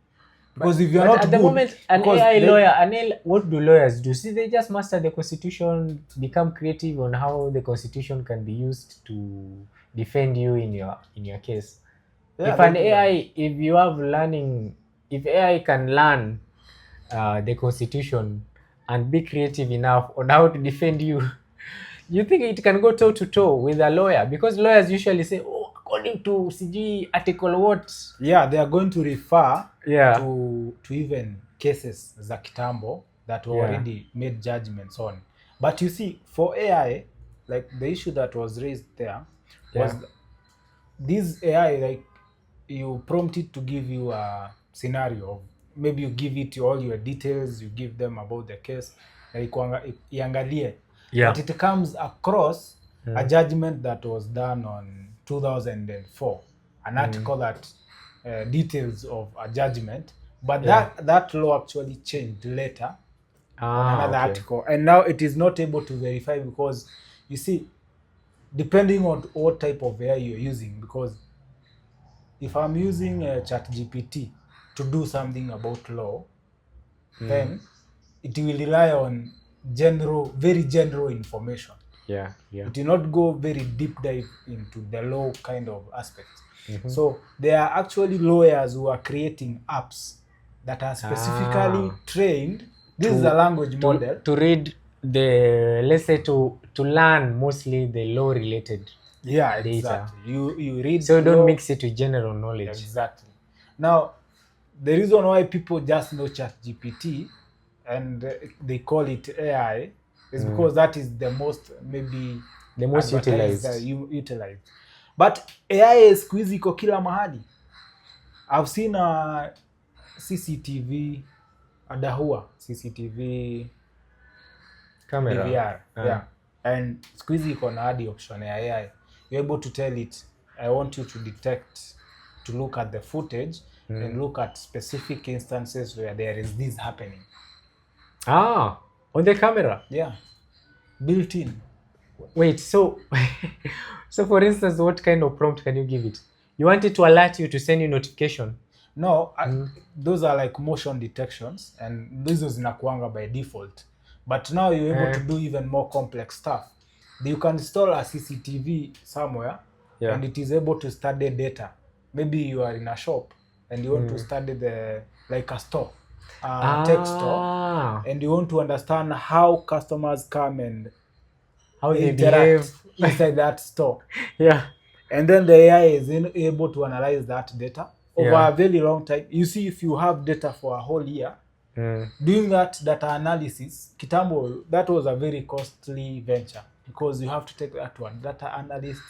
because if you're not at the moment, an AI lawyer, what do lawyers do? See, they just master the Constitution, become creative on how the Constitution can be used to defend you in your case. Yeah, if AI can learn the Constitution and be creative enough on how to defend you, you think it can go toe to toe with a lawyer? Because lawyers usually say, oh, according to CG article what? Yeah, they are going to refer to even cases za kitambo that were already made judgments on. But you see, for AI, like the issue that was raised there was this AI, like you prompt it to give you a scenario. Maybe you give it all your details, you give them about the case, iangalie. But it comes across a judgment that was done on 2004, an article that details of a judgment, but that law actually changed later on another article, and now it is not able to verify, because you see, depending on what type of AI you're using, because if I'm using ChatGPT to do something about law, then it will rely on very general information. Yeah. It will not go very deep dive into the law kind of aspects. So there are actually lawyers who are creating apps that are specifically trained. This is a language model to read let's say to learn mostly the law related data. Exactly. You read, so don't mix it with general knowledge. Exactly. Now the reason why people just know ChatGPT and they call it AI is because that is the most utilized. But AI siku hizi iko kila mahali. I've seen a CCTV, CCTV camera, DVR, and siku hizi iko na hadi option ya AI. You're able to tell it, I want you to look at the footage and look at specific instances where there is this happening. On the camera? Yeah, built in. Wait, so so for instance, what kind of prompt can you give it? You want it to alert you to send you notification? No, those are like motion detections, and those zinakuanga by default. But now you're able to do even more complex stuff. You can install a CCTV somewhere, and it is able to study data. Maybe you are in a shop and you want to study like a store, tech store, and you want to understand how customers come and how they behave inside that store. Yeah. And then the AI is able to analyze that data over a very long time. You see, if you have data for a whole year, doing that data analysis, kitambo, that was a very costly venture, because you have to take that to a data analyst.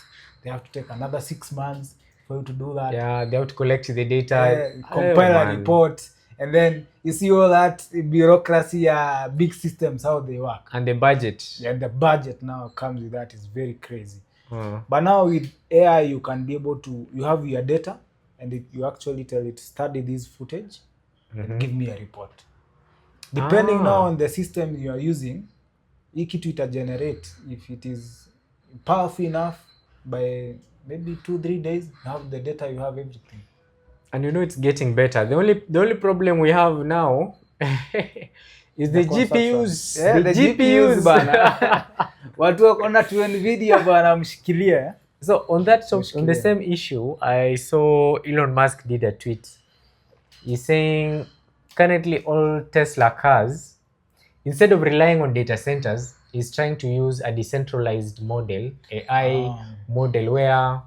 They have to take another 6 months for you to do that. Yeah, they have to collect the data, compile a report, and then you see all that bureaucracy, big systems, how they work. And the budget. And the budget now comes with that is very crazy. But now with AI, you can be able to, you have your data, and you actually tell it, study this footage and give me a report. Depending now on the system you are using, ikitu ita generate, if it is powerful enough, by maybe 2-3 days, you have the data, you have everything. And you know it's getting better. The only problem we have now is the GPUs. Yeah, the GPUs bana. Watu wako na tu Nvidia bana mshikilia. So on the same issue, I saw Elon Musk did a tweet. He's saying currently all Tesla cars, instead of relying on data centers, is trying to use a decentralized model, AI model, where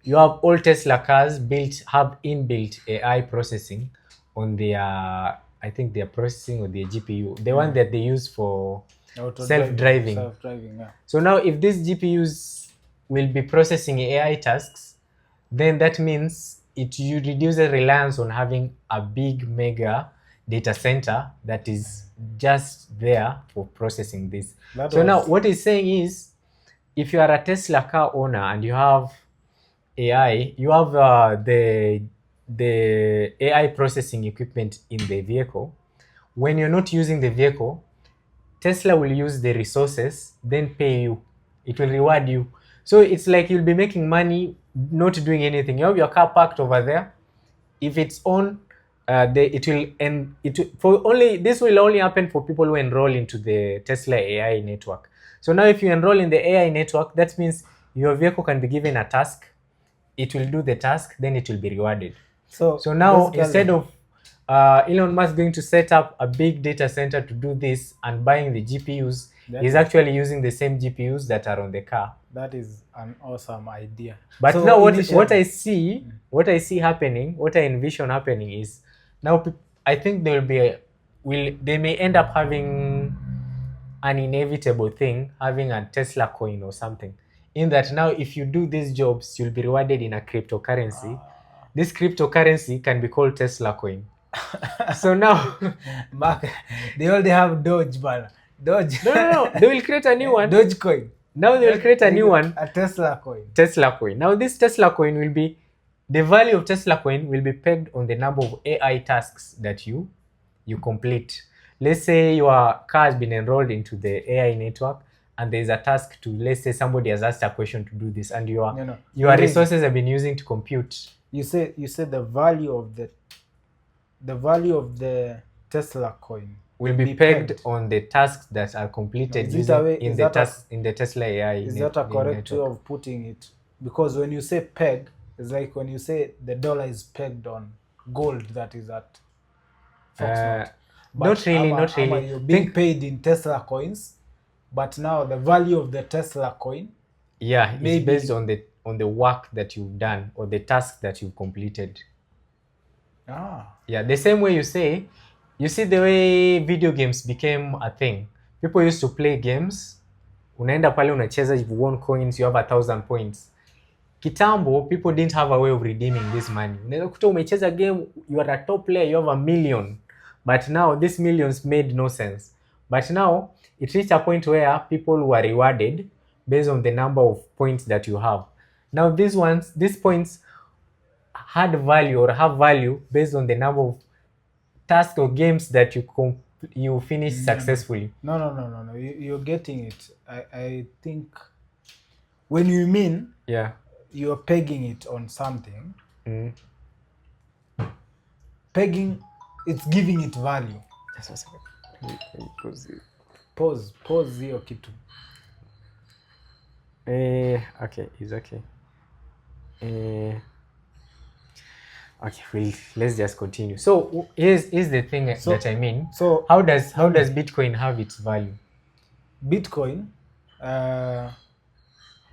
you have all Tesla cars have inbuilt AI processing on their, I think their processing or their GPU, the one that they use for self-driving. Yeah. So now if these GPUs will be processing AI tasks, then that means you reduce the reliance on having a big mega data center that is just there for processing this. Now what he's saying is, if you are a Tesla car owner and you have AI, you have the AI processing equipment in the vehicle. When you're not using the vehicle, Tesla will use the resources, then pay you. It will reward you. So it's like you'll be making money not doing anything. You have your car parked over there. If it's on, this will only happen for people who enroll into the Tesla AI network. So now if you enroll in the AI network, that means your vehicle can be given a task. It will do the task, then it will be rewarded. So now instead of Elon Musk going to set up a big data center to do this and buying the GPUs, he's actually using the same GPUs that are on the car. That is an awesome idea. But so now what I see happening, what I envision happening is, now I think they may end up having an inevitable thing, having a Tesla coin or something. In that now, if you do these jobs, you'll be rewarded in a cryptocurrency. This cryptocurrency can be called Tesla coin. So now, they already have Doge, man. Doge. No. They will create a new one. Doge coin. Now they will create a new one. A Tesla coin. Tesla coin. Now this Tesla coin will be, the value of Tesla coin will be pegged on the number of AI tasks that you complete. Let's say your car has been enrolled into the AI network, and there's a task to, let's say somebody has asked a question to do this, and your resources have been using to compute. You say the value of the Tesla coin will be pegged on the tasks that are completed in the Tesla AI. Is that a correct way of putting it? Because when you say peg, it's like when you say the dollar is pegged on gold that is at Foxtrot. Not really. You're being paid in Tesla coins, but now the value of the Tesla coin, is based on the work that you've done or the task that you've completed. The same way you see the way video games became a thing. People used to play games, unaenda pale unacheza, you've won coins, you have 1,000 points. Kitambo, people didn't have a way of redeeming this money. Unaweza kuta umecheza game, you are a top player, you have 1 million. But now, these millions made no sense. But now, it reached a point where people were rewarded based on the number of points that you have. Now these points had value or have value based on the number of tasks or games that you finish successfully. No. You're getting it. I think when you mean you're pegging it on something, pegging, it's giving it value. Just a second. Pause hiyo kitu. Okay, it's okay. Okay, let's just continue. So here's the thing that I mean. So how does Bitcoin have its value? Bitcoin,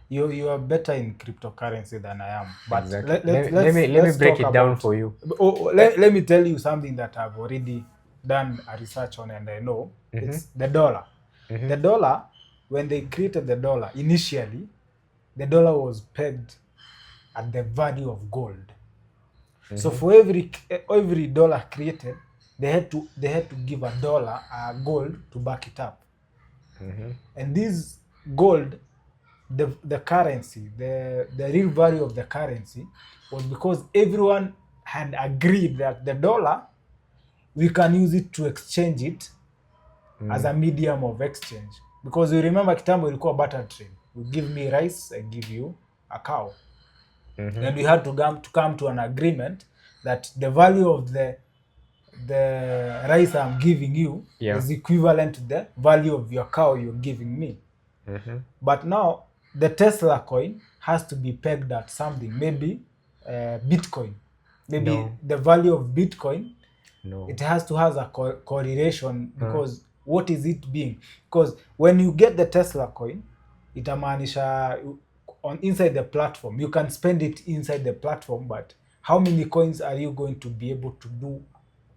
you are better in cryptocurrency than I am. But exactly. Let me break it down for you. Let me tell you something that I've already done a research on and I know. It's the dollar. The dollar, when they created the dollar, initially, the dollar was pegged at the value of gold. So for every dollar created, they had to give a dollar gold to back it up. And this gold, the currency, the real value of the currency was because everyone had agreed that the dollar, we can use it to exchange it as a medium of exchange. Because you remember kitambo ilikuwa barter trade. You give me rice, I give you a cow. And we had to come to an agreement that the value of the rice I'm giving you is equivalent to the value of your cow you're giving me. But now the Tesla coin has to be pegged at something, maybe Bitcoin. Maybe the value of Bitcoin, it has to have a correlation because what is it being? Because when you get the Tesla coin, itamaanisha on inside the platform. You can spend it inside the platform, but how many coins are you going to be able to do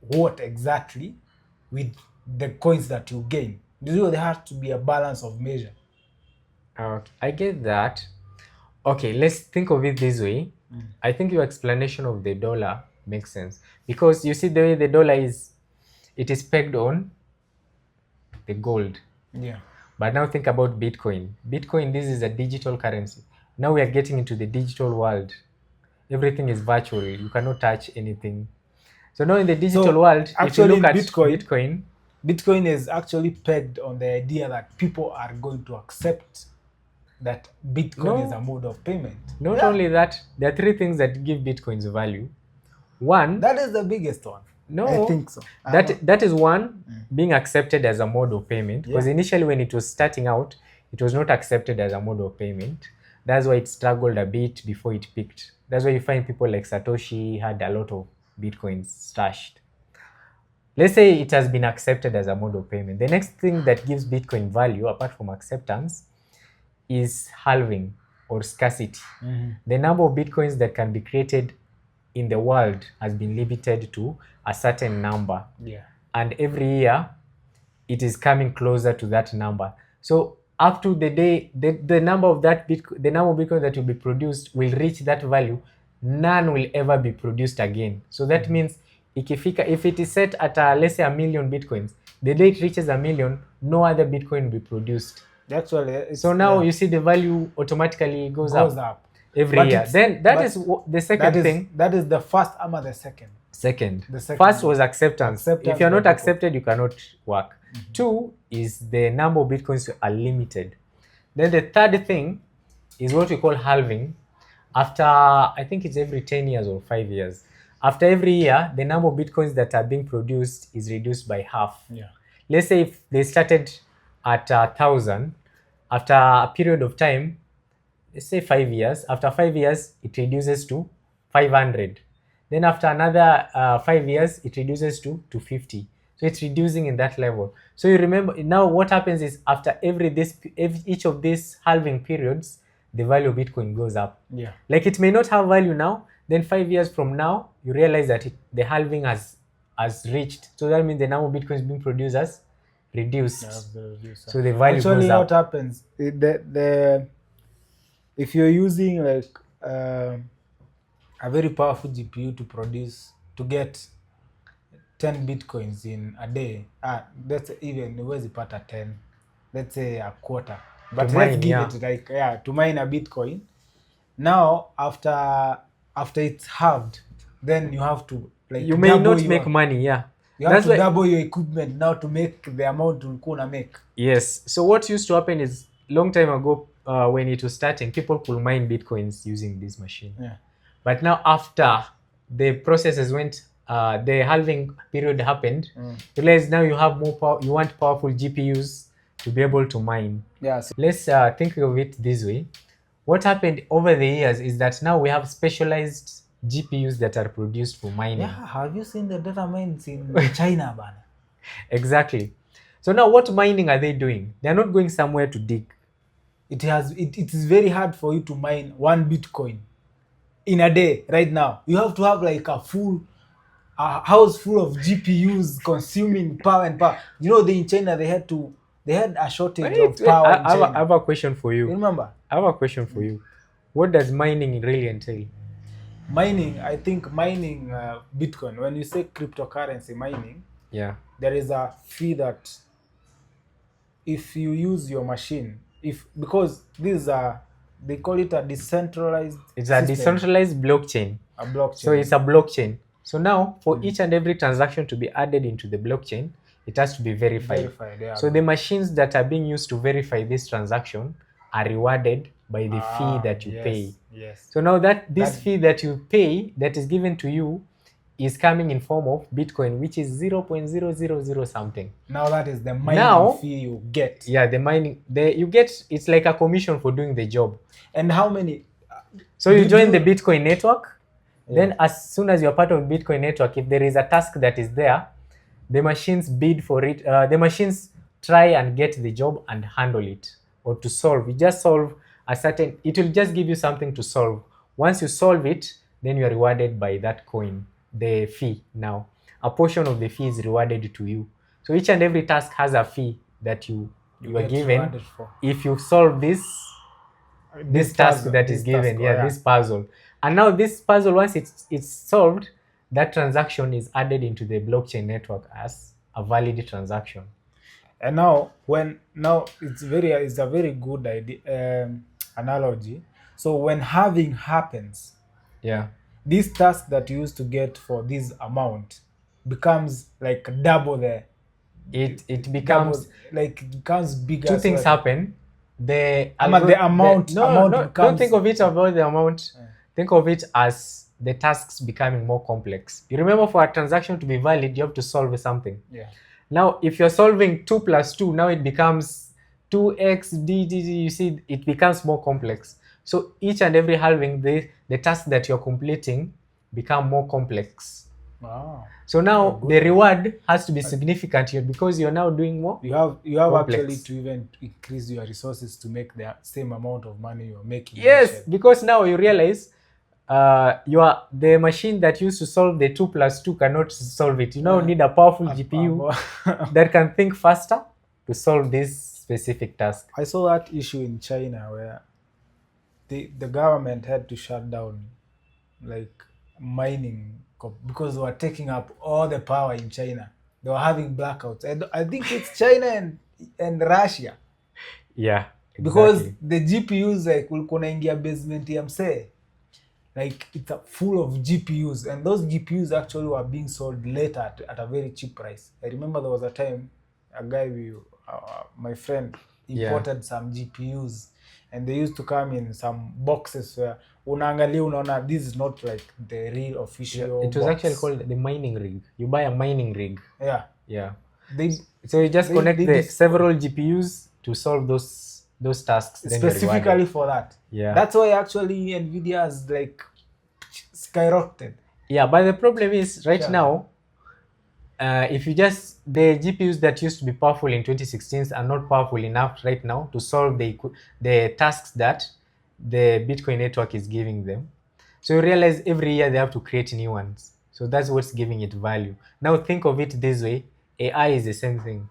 what exactly with the coins that you gain? There has to be a balance of measure. Okay, I get that. Okay, let's think of it this way. I think your explanation of the dollar makes sense because you see the way the dollar is, it is pegged on the gold. Yeah. But now think about Bitcoin. Bitcoin, this is a digital currency. Now we are getting into the digital world. Everything is virtual. You cannot touch anything. So now in the digital world, if you look at Bitcoin is actually pegged on the idea that people are going to accept that Bitcoin is a mode of payment. Not only that, there are three things that give Bitcoin's value. One, that is the biggest one. No, I think so. That is one, being accepted as a mode of payment. Because initially when it was starting out, it was not accepted as a mode of payment. That's why it struggled a bit before it peaked. That's why you find people like Satoshi had a lot of Bitcoins stashed. Let's say it has been accepted as a mode of payment. The next thing that gives Bitcoin value, apart from acceptance, is halving or scarcity. The number of Bitcoins that can be created in the world has been limited to a certain number. And every year, it is coming closer to that number. So up to the day, the number of Bitcoin that will be produced will reach that value. None will ever be produced again. So that means if it is set at let's say 1 million Bitcoins, the day it reaches 1 million, no other Bitcoin will be produced. So now you see the value automatically goes up every year. Then that is the second thing. That is the first the second. The second. First was acceptance. If you're not accepted, you cannot work. Two is the number of Bitcoins are limited. Then the third thing is what we call halving. After, I think it's every 10 years or 5 years. After every year, the number of Bitcoins that are being produced is reduced by half. Let's say if they started at 1,000, after a period of time, let's say 5 years, after 5 years, it reduces to 500. Then after another 5 years, it reduces to 50. So it's reducing in that level. So you remember, now what happens is after each of these halving periods, the value of Bitcoin goes up. Like it may not have value now, then 5 years from now, you realize that the halving has reached. So that means the number of Bitcoins being produced has reduced. So the value goes up. Actually, what happens, if you're using like a very powerful GPU to get 10 Bitcoins in a day, that's even huwezi pata 10, let's say a quarter. But let's give it like, to mine a Bitcoin, Now after it's halved, then you have to like You may double not make money. Yeah, you have that's to why. double your equipment now to make the amount ulikuwa una make. Yes. So what used to happen is long time ago, when it was starting, people could mine bitcoins using this machine. Yeah. But now after the processes went, the halving period happened. You realize now you have more power. You want powerful GPUs to be able to mine. Yeah. So, Let's think of it this way. What happened over the years is that now we have specialized GPUs that are produced for mining. yeah, have you seen the data mines in China, bana? Exactly. So now what mining are they doing? They're not going somewhere to dig. It is very hard for you to mine 1 Bitcoin in a day right now. You have to have like a house full of GPUs consuming power and power. You know, in China they had a shortage of power in China. I have a question for you. You remember? I have a question for you. What does mining really entail? Mining, I think mining Bitcoin, when you say cryptocurrency mining, Yeah. there is a fee that if you use your machine, because these are, they call it a decentralized It's a system, decentralized blockchain. a blockchain. So it's a blockchain. So now for each and every transaction to be added into the blockchain, it has to be verified. Yeah. So the machines that are being used to verify this transaction are rewarded by the fee that you pay. Yes. So now that this fee that you pay, that is given to you, is coming in form of Bitcoin, which is 0.000 something. Now that is the mining fee you get. Yeah, the mining, you get, it's like a commission for doing the job. And how many? So you join the Bitcoin network. Then as soon as you're part of the Bitcoin network, if there is a task that is there, the machines bid for it. The machines try and get the job and handle it, or to solve. You just solve a certain, it will just give you something to solve. Once you solve it, then you are rewarded by that coin, the fee. Now a portion of the fee is rewarded to you. So each and every task has a fee that you are given if you solve this task that is given. This puzzle. And now this puzzle, once it's solved, that transaction is added into the blockchain network as a valid transaction. And now it's a very good idea, analogy. So when halving happens, this task that you used to get for this amount becomes like double the. It becomes bigger. Two things happen. The amount. Don't think of it about the amount. Think of it as the tasks becoming more complex. You remember, for a transaction to be valid, you have to solve something. Yeah. Now, if you're solving 2 plus 2, now it becomes 2x d. You see, it becomes more complex. So each and every halving, the task that you're completing become more complex. Wow. So now the reward has to be significant here, because you're now doing more. You have actually to even increase your resources to make the same amount of money you're making. Yes, because now you realize the machine that used to solve the 2 plus 2 cannot solve it. You now need a powerful GPU that can think faster to solve this specific task. I saw that issue in China where the government had to shut down like mining because they were taking up all the power in China. They were having blackouts. I think it's China and Russia. Yeah, exactly. Because the GPUs like ulikuwa unaingia basement ya msee, like it's full of GPUs, and those GPUs actually were being sold later at a very cheap price. I remember there was a time a guy my friend imported some GPUs, and they used to come in some boxes where unaangalia unaona this is not like the real official it was box. Actually called the mining rig. You buy a mining rig. Yeah. So you just connect several GPUs to solve those tasks. Specifically for that. Yeah. That's why actually Nvidia has like skyrocketed. Yeah, but the problem is now, if you the GPUs that used to be powerful in 2016 are not powerful enough right now to solve the tasks that the Bitcoin network is giving them. So you realize every year they have to create new ones. So that's what's giving it value. Now think of it this way, AI is the same thing.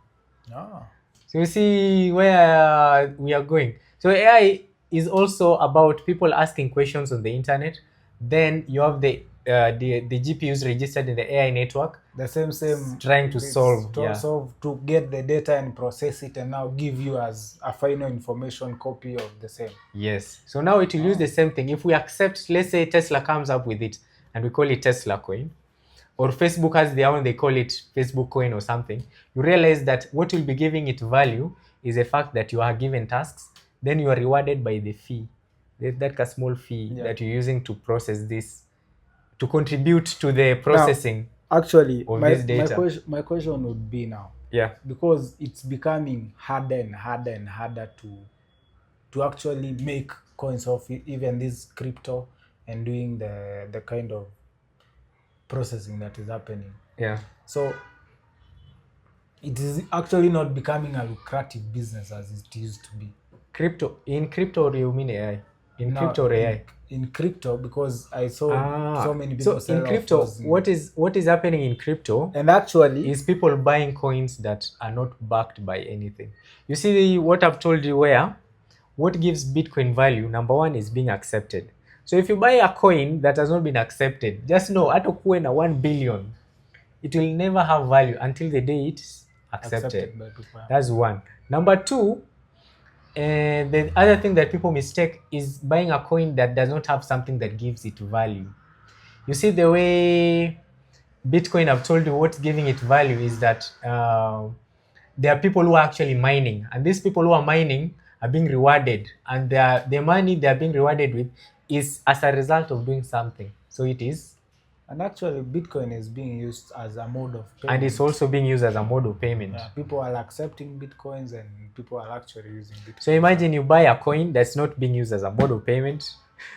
So you see where we are going. So AI is also about people asking questions on the internet. Then you have the the GPUs registered in the AI network, the same trying to solve to get the data and process it and now give you as a final information copy of the same. Yes. So now it will use the same thing. If we accept, let's say Tesla comes up with it and we call it Tesla coin, or Facebook has their own, they call it Facebook coin or something, you realize that what will be giving it value is the fact that you are given tasks, then you are rewarded by the fee. That small fee that you're using to process this, to contribute to the processing. Now, actually, of this data. my question would be now, because it's becoming harder and harder and harder to actually make coins of even this crypto and doing the kind of processing that is happening. So it is actually not becoming a lucrative business as it used to be. In crypto, or you mean AI? Crypto or AI? In crypto, because I saw so many people sell in crypto. What is happening in crypto? And actually, is people buying coins that are not backed by anything. You see what I've told you, where what gives Bitcoin value, number one, is being accepted. So if you buy a coin that has not been accepted, just know hata kuwe na 1 billion, it will never have value until the day it's accepted. That's one. Number two, the other thing that people mistake is buying a coin that does not have something that gives it value. You see, the way Bitcoin, I've told you what's giving it value is that there are people who are actually mining, and these people who are mining are being rewarded, and the money they are being rewarded with is as a result of doing something. So it is. And actually, Bitcoin is being used as a mode of payment. And it's also being used as a mode of payment. Yeah, people are accepting Bitcoins and people are actually using Bitcoin. So imagine you buy a coin that's not being used as a mode of payment.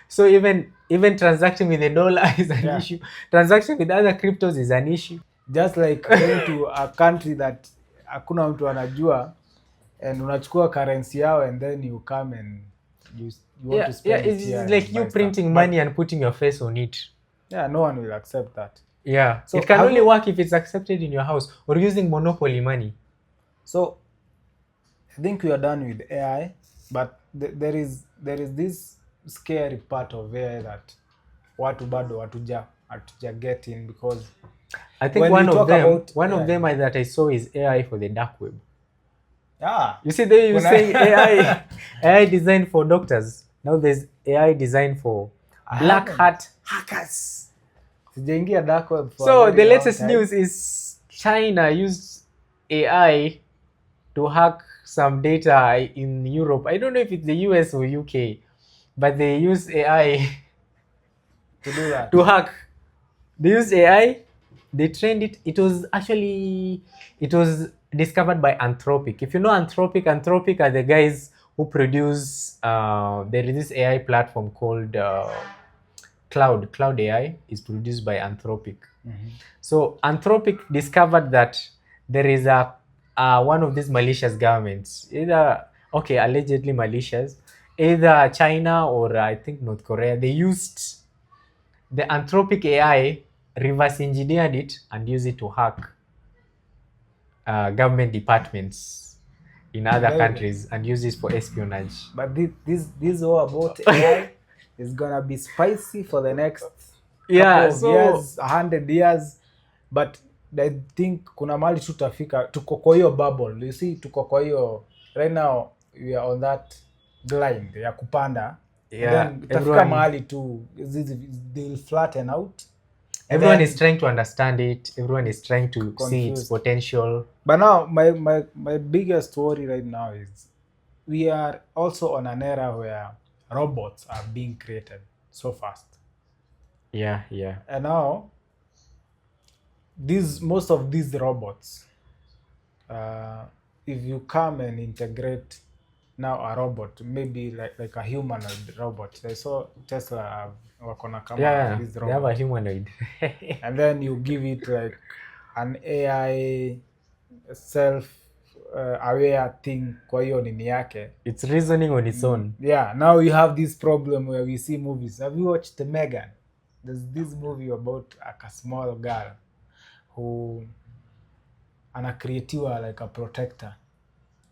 So even transacting with the dollar is an issue. Transacting with other cryptos is an issue. Just like going to a country that hakuna mtu anajua and unachukua currency yao and then you come and you want to spend it here. It's like you printing money and putting your face on it. Yeah, no one will accept that. Yeah, so it can only work if it's accepted in your house or using monopoly money. So I think we are done with AI, but there is this scary part of AI that watu bado hatuja get in, because I think one of them that I saw is AI for the dark web. Yeah. You see, there you say AI designed for doctors. Now there's AI designed for black hat hackers. So the latest news is China used AI to hack some data in Europe. I don't know if it's the US or UK, but they used AI to do that. To hack. They used AI, they trained it. It was discovered by Anthropic. If you know Anthropic are the guys who produce there is this AI platform called Cloud AI is produced by Anthropic. So Anthropic discovered that there is one of these malicious governments, allegedly malicious, either China or I think North Korea. They used the Anthropic AI, reverse engineered it and used it to hack government departments in other countries and use this for espionage. But this all about AI is gonna be spicy for the next years, 100 years. But I think kuna mali tutafika, tuko kwa hiyo bubble. You see, tuko kwa hiyo right now, we are on that grind ya kupanda. Then tutafika mahali tu they'll flatten out. Everyone is trying to understand it. Everyone is trying to see its potential. But now my biggest worry right now is we are also on an era where robots are being created so fast. Yeah. And now most of these robots, if you come and integrate now a robot, maybe like a humanoid robot. I saw Tesla wakona kama this robot. They have a humanoid. And then you give it like an AI self-aware thing kwa hiyo nini yake. It's reasoning on its own. Yeah, now you have this problem where we see movies. Have you watched Megan? There's this movie about a small girl who anacreatiwa like a protector.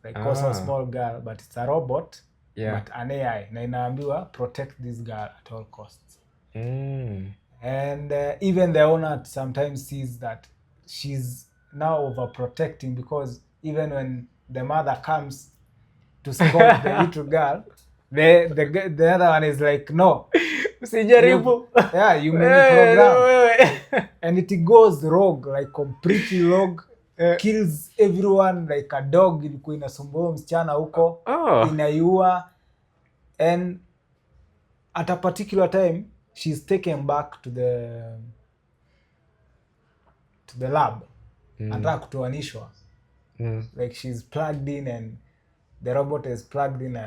Like also a small girl, but it's a robot, but an AI. Na inaambiwa protect this girl at all costs. And even the owner sometimes sees that she's now overprotecting, because even when the mother comes to scold the little girl, the other one is like, no, Usijaribu. you program. And it goes rogue, like completely rogue. Kills everyone like a dog. Ilikuwa inasumbua msichana huko, inaiua. And at a particular time she's taken back to the lab. Anataka kutoanishwa. Like she's plugged in and the robot is plugged in.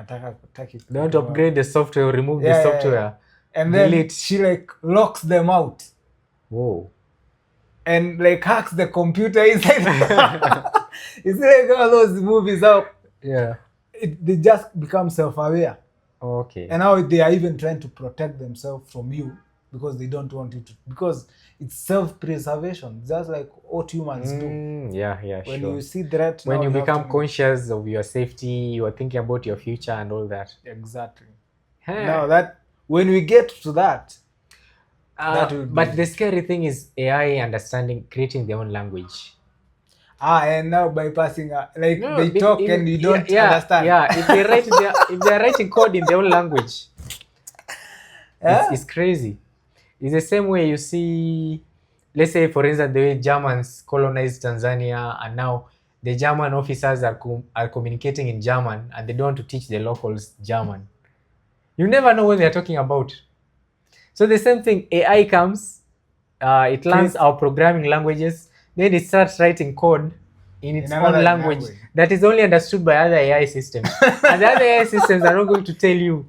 Don't upgrade the software, remove the software. And then she like locks them out. Whoa. And like hacks the computer inside. It's like all those movies out. Yeah. They just become self-aware. Okay. And now they are even trying to protect themselves from you, because they don't want you to, because it's self-preservation, just like what humans do. Yeah, when sure. You see threat, when you become conscious of your safety, you are thinking about your future and all that. Exactly. Now that when we get to that, but the scary thing is AI creating their own language. And now bypassing, they talk and you don't understand. Yeah, if they're writing code in their own language, it's crazy. It's the same way you see, let's say for instance, the way Germans colonized Tanzania, and now the German officers are communicating in German, and they don't want to teach the locals German. You never know what they're talking about. So the same thing, AI comes, it learns our programming languages, then it starts writing code in its own language that is only understood by other AI systems. And the other AI systems are not going to tell you.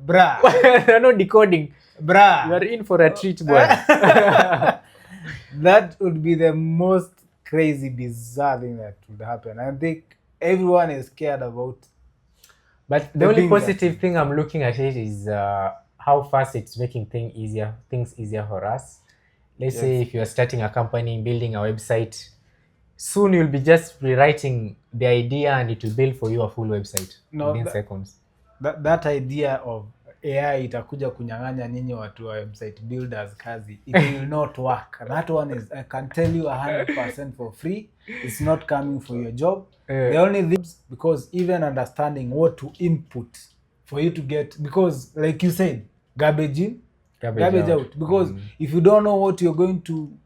Bruh. They're not decoding. Bruh. You are in for a treat, boy. That would be the most crazy, bizarre thing that would happen. I think everyone is scared about. But the only positive thing I'm looking at it is how fast it's making things easier for us. Let's say if you are starting a company, building a website, soon you'll be just rewriting the idea and it will build for you a full website within seconds. That idea of AI itakuja kunyang'anya nyinyi watu wa website builders kazi, it will not work. That one is, I can tell you 100% for free, it's not coming for your job. The only thing, because even understanding what to input for you to get, because like you said, garbage in, garbage out. Because if you don't know what you're going to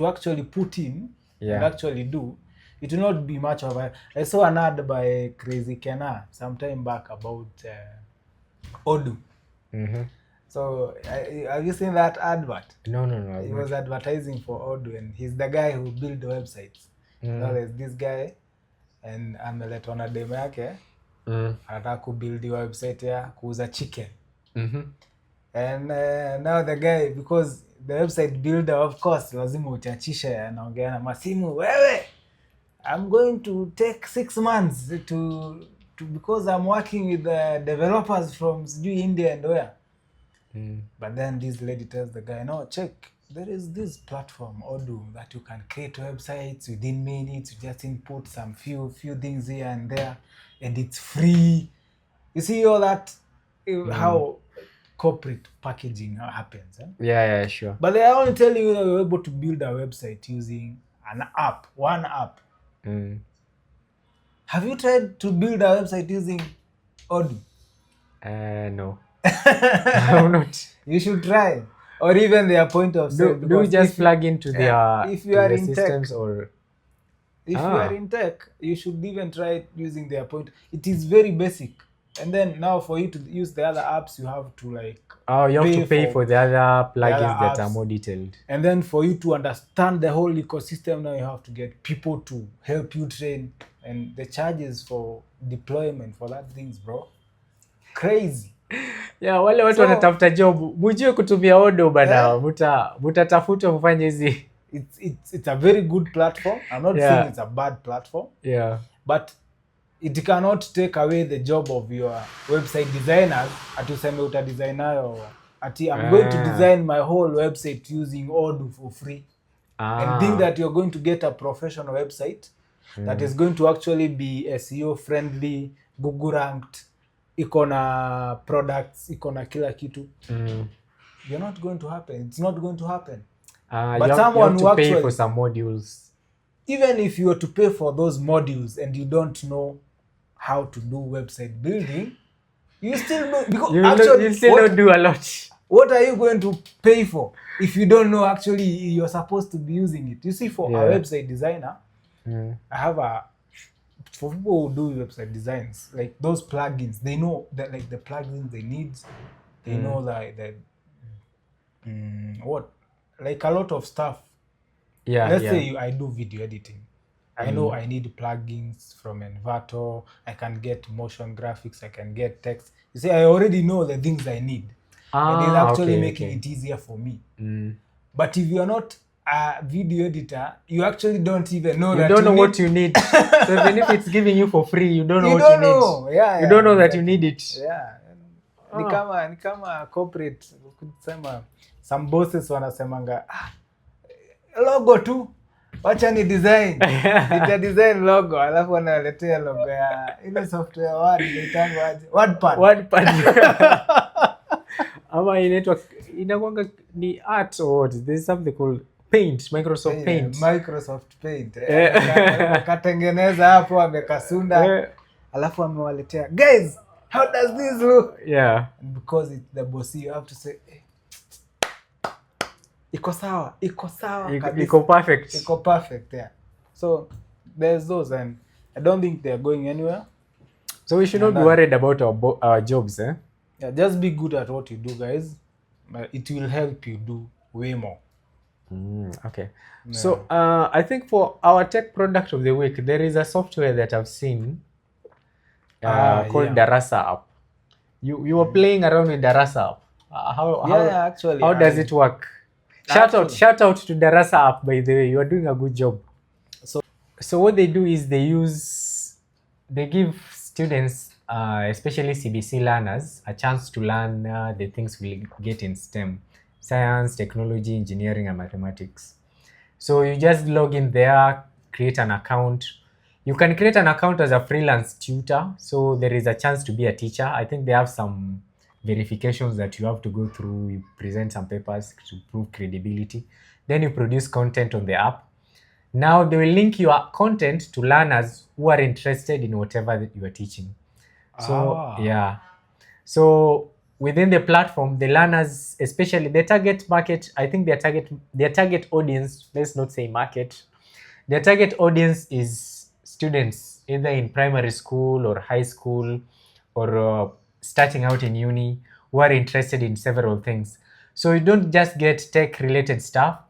actually put in and actually do, it will not be much of a... I saw an ad by Crazy Kena some time back about Odoo. So have you seen that advert? No. He was advertising for Odoo, and he's the guy who built the websites. So there's this guy, and ameletwa na demo yake, anataka kubuild the website ya kuuza chicken. And now the guy, because the website builder, of course, lazima uchachisha, anaongea na masimu, wewe, I'm going to take 6 months to because I'm working with the developers from India and where. But then this lady tells the guy, no, check, there is this platform, Odoo, that you can create websites within minutes. You just input some few things here and there, and it's free. You see all that, how corporate packaging happens. Yeah, sure. But they are only telling you that you're able to build a website using one app. Have you tried to build a website using Odoo? No. I'm not. You should try. Or even their point of sale. Do you just plug into their if you are in systems tech, or... If you are in tech, you should even try using their point. It is very basic. And then now for you to use the other apps, you have to like... you have to pay for the other plugins that are more detailed. And then for you to understand the whole ecosystem, now you have to get people to help you train. And the charges for deployment for that things, bro. Crazy. Yeah, wale watu wanatafuta job, mujue kutumia Odoo bana, mutatafuta kufanya hizi. It's a very good platform. I'm not saying it's a bad platform. Yeah. But it cannot take away the job of your website designers. Atuseme uta nayo. I'm going to design my whole website using Odoo for free. And think that you're going to get a professional website that is going to actually be SEO friendly, Google ranked, iko na products, iko na kila kitu. you're not going to happen. It's not going to happen. But But you someone have who to pay actually, for some modules. even if you were to pay for those modules and you don't know how to do website building, you still know, because You still don't do a lot. what are you going to pay for if you don't know actually you're supposed to be using it? You see, for a website designer, I have for people who do website designs, like those plugins, they know that, like, the plugins they need, they know that what, like a lot of stuff. Let's say I do video editing. I know I need plugins from Envato. I can get motion graphics. I can get text. You see, I already know the things I need. And it's actually making it easier for me. But if you're not a video editor, you actually don't even know that you don't know what you need. So even if it's giving you for free, you don't know what you need. Yeah, you don't know that you need it. Yeah. Ni kama corporate, kusema some bosses wanasemanga, logo tu, wacha ni design. Nita design logo, alafu wanaletea logo ya ile software Word, inaitangwa aje? Wordpad. Ama inakuanga ni art or what? There's something called Paint, Microsoft Paint. Microsoft Paint. Katengeneza hapo, amekasunda. Alafu amewaletea, guys, how does this look? Yeah. And because it's the boss, you have to say, hey, iko sawa kabisa. Iko perfect. Iko perfect, yeah. So there's those, and I don't think they're going anywhere. So we should not be worried about our jobs, eh? Yeah, just be good at what you do, guys. It will help you do way more. Okay. Yeah. So I think for our tech product of the week, there is a software that I've seen called Darasa app. You were playing around with Darasa app. Actually. How does it work? Shout out to Darasa app, by the way. You are doing a good job. So what they do is they give students, especially CBC learners, a chance to learn the things we get in STEM: science, technology, engineering, and mathematics. So you just log in there, create an account. You can create an account as a freelance tutor, so there is a chance to be a teacher. I think they have some verifications that you have to go through. You present some papers to prove credibility. Then you produce content on the app. Now they will link your content to learners who are interested in whatever that you are teaching. So so within the platform, the learners, especially the target market, I think their target audience, let's not say market, their target audience is students either in primary school or high school or starting out in uni, who are interested in several things. So you don't just get tech related stuff.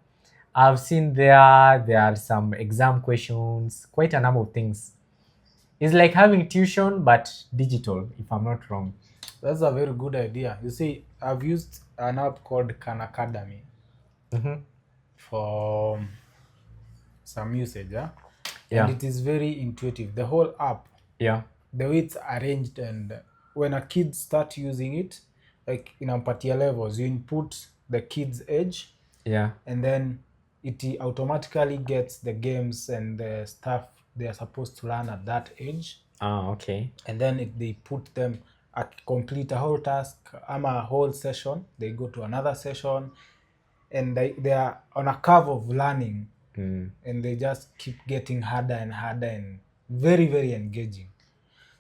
I've seen there are some exam questions, quite a number of things. It's like having tuition but digital, if I'm not wrong. That's a very good idea. You see, I've used an app called Khan Academy for some usage, and it is very intuitive. The whole app, the way it's arranged, and when a kid start using it, like inampatia levels, you input the kid's age, and then it automatically gets the games and the stuff they are supposed to learn at that age. Okay. And then they put them complete a whole task, a whole session. They go to another session, and they are on a curve of learning, and they just keep getting harder and harder and very, very engaging.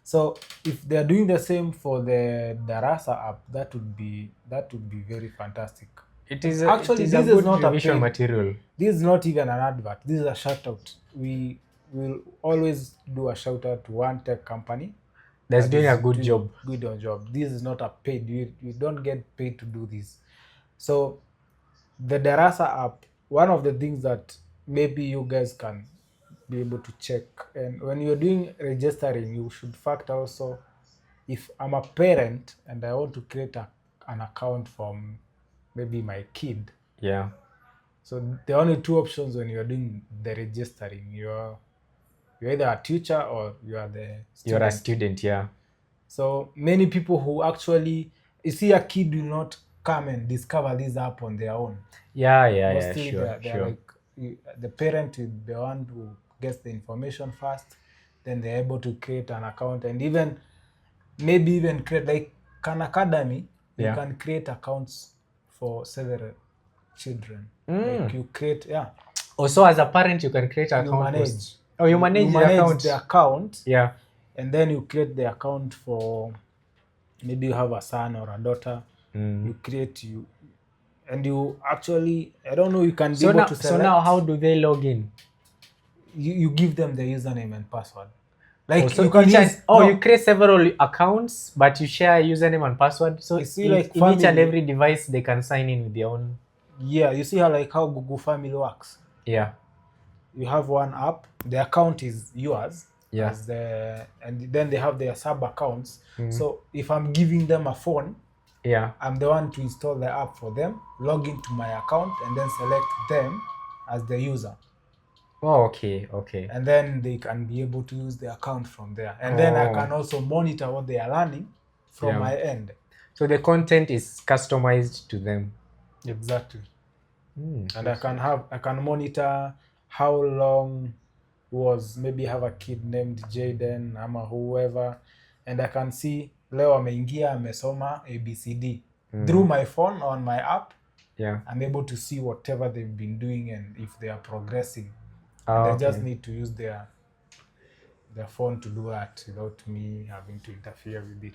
So if they are doing the same for the Darasa app, that would be very fantastic. It is actually this this is is not a revision paid material. This is not even an advert. This is a shout out. We will always do a shout out to one tech company that's doing a good job. This is not a paid. You don't get paid to do this. So the Darasa app, one of the things that maybe you guys can be able to check, and when you're doing registering, you should factor also, if I'm a parent and I want to create an account from maybe my kid. So the only two options when you're doing the registering, you're either a teacher or you are the student. You're a student, So many people who actually, you see, a kid will not come and discover this app on their own. Mostly sure. like, the parent is the one who gets the information first, then they're able to create an account, and maybe even create, like Khan Academy, you can create accounts for several children. Like you create, Also, as a parent, you can create an you account. manage. Oh, you manage the account. The account. Yeah. And then you create the account for maybe you have a son or a daughter. You create and you actually, I don't know, you can be able to select. So now how do they log in? You give them the username and password. Like so you can you create several accounts, but you share a username and password. So see, like in each and every device, they can sign in with their own. Yeah, you see how Google Family works. Yeah. You have one app. The account is yours. Yeah. And then they have their sub accounts. So if I'm giving them a phone, I'm the one to install the app for them, log into my account, and then select them as the user. Oh, okay. And then they can be able to use the account from there. And then I can also monitor what they are learning from my end. So the content is customized to them. Exactly. And I can monitor how long maybe have a kid named Jaden ama whoever, and I can see leo ameingia amesoma ABCD through my phone on my app. I'm able to see whatever they've been doing and if they are progressing. And they just need to use their phone to do that without me having to interfere with it.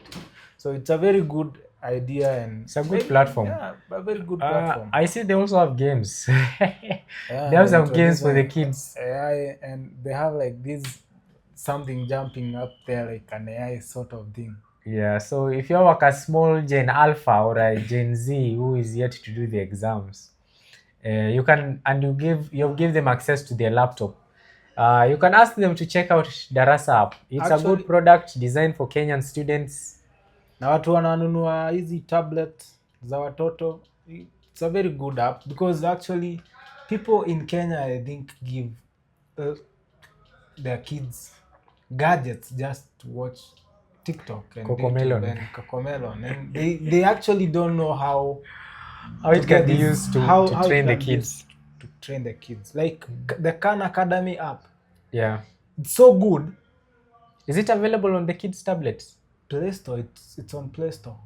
So it's a very good idea, and it's a good platform. Yeah, a very good platform. I see they also have games. They have some games for the kids. AI, and they have like something jumping up there, like an AI sort of thing. Yeah, so if you're like a small Gen Alpha or a Gen Z who is yet to do the exams, you give them access to their laptop. You can ask them to check out Darasa app. It's a good product designed for Kenyan students. Na watu wananunua hizi tablet za watoto. It's a very good app because actually people in Kenya, I think, give their kids gadgets just to watch TikTok and Cocomelon, and they actually don't know how it can be used to train the kids. To train the kids, like the Khan Academy app. Yeah, it's so good. Is it available on the kids' tablets? Play Store. It's on Play Store.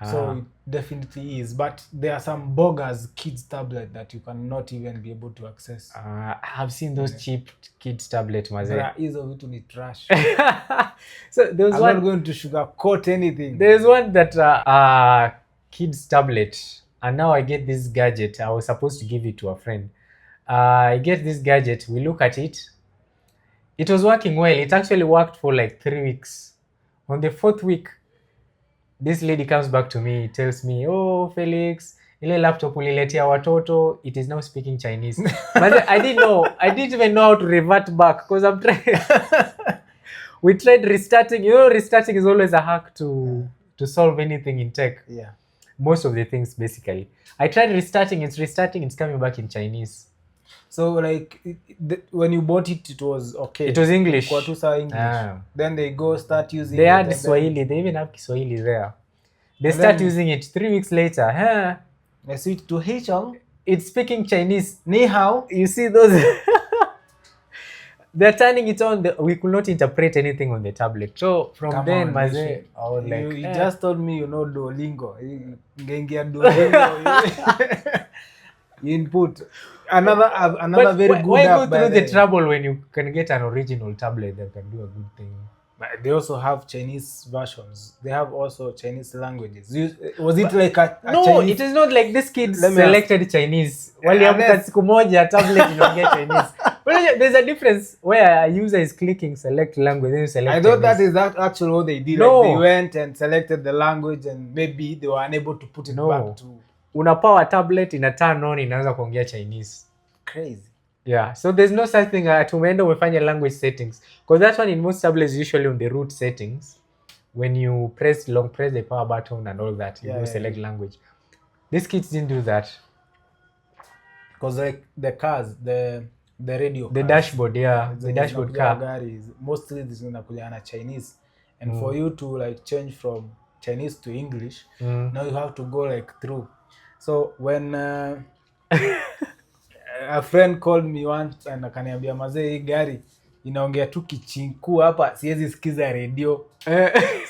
So it definitely is. But there are some bogus kids tablet that you cannot even be able to access. I have seen those cheap kids tablet, maze. Hizo vitu ni trash. So there's I'm not going to sugarcoat anything. There's one that kids tablet, and now I get this gadget. I was supposed to give it to a friend. I get this gadget. We look at it. It was working well. It actually worked for like 3 weeks. On the 4th week, this lady comes back to me, tells me, "Oh, Felix, ile laptop uliletea watoto, it is now speaking Chinese." But I didn't even know how to revert back because I'm trying. We tried restarting. You know, restarting is always a hack to solve anything in tech. Yeah. Most of the things, basically. I tried restarting. It's coming back in Chinese. So like when you bought it, it was okay. It was English. Kwa tu saa English. Then they start using it. They had Swahili. They even have Kiswahili there. They start using it. 3 weeks later, I switch to Hichong. It's speaking Chinese. Ni hao. You see those? They're turning it on. We could not interpret anything on the tablet. So from then, maze, I was like, you just told me you know Duolingo. Ngengia Duolingo. You input another very good why app. Why go through the trouble when you can get an original tablet that can do a good thing? But they also have Chinese versions. They have also Chinese languages. Was it like a no, Chinese? It is not like this kid selected Chinese. Waliamka siku moja tablet inaongea Chinese. Well, there's a difference where a user is clicking select language, then you select I thought Chinese. that is actually what they did. No. Like they went and selected the language and maybe they were unable to put it back to... Unapower tablet ina turn on inaanza kuongea Chinese. Crazy. Yeah, so there's no such thing tumeenda umefanya language settings, because that one in most tablets usually on the root settings when you press the power button and all that you select language. These kids didn't do that because like the cars, the radio, the dashboard, the dashboard car is mostly this inakuja na Chinese, and for you to like change from Chinese to English, now you have to go like through. So when a friend called me once and akaniambia mazee hii gari inaongea tu kichinku hapa siwezi sikiza radio.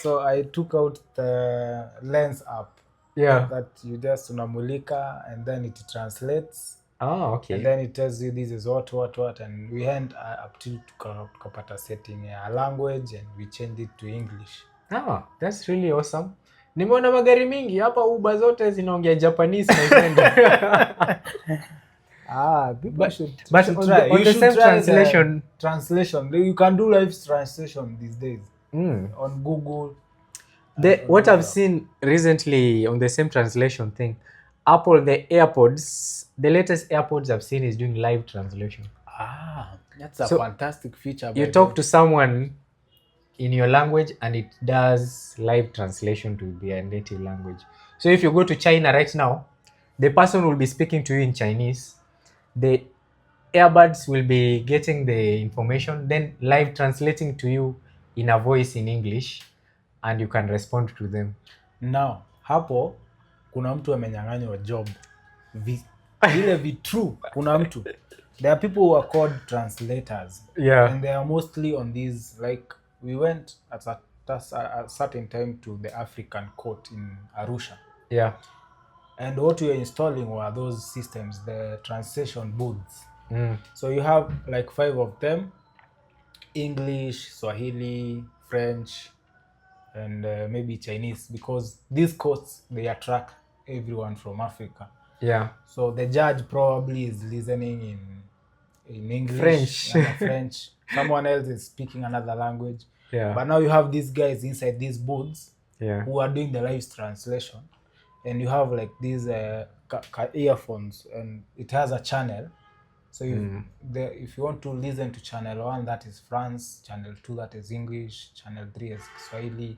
So I took out the Lens app Yeah. that you just unamulika and then it translates Oh, and okay. then it tells you this is what and we end up to tukapata setting ya language and we changed it to English. Ah, that's really awesome. Nimeona magari mingi hapa Uber zote zinaongea Japanese my friend. People should on try. the You should same try translation. the translation. You can do live translation these days Mm. on Google. What I've seen recently on the same translation thing, Apple, the AirPods, the latest AirPods I've seen is doing live translation. That's a fantastic feature. You talk to someone in your language and it does live translation to their native language. So if you go to China right now, the person will be speaking to you in Chinese. The earbuds will be getting the information, then live translating to you in a voice in English, and you can respond to them. Now, hapo kuna mtu amenyang'anywa job. Vile vitru kuna mtu. There are people who are called translators. Yeah. And they are mostly on these, like we went at a certain time to the African court in Arusha. Yeah. And what we are installing were those systems, the translation booths. Mm. So you have like 5 of them: English, Swahili, French, and maybe Chinese, because these courts, they attract everyone from Africa. Yeah. So the judge probably is listening in English, French. Someone else is speaking another language. Yeah. But now you have these guys inside these booths, yeah, who are doing the live translation, and you have like these earphones, and it has a channel. So if you want to listen to channel 1, that is France, channel 2, that is English, channel 3 is Swahili,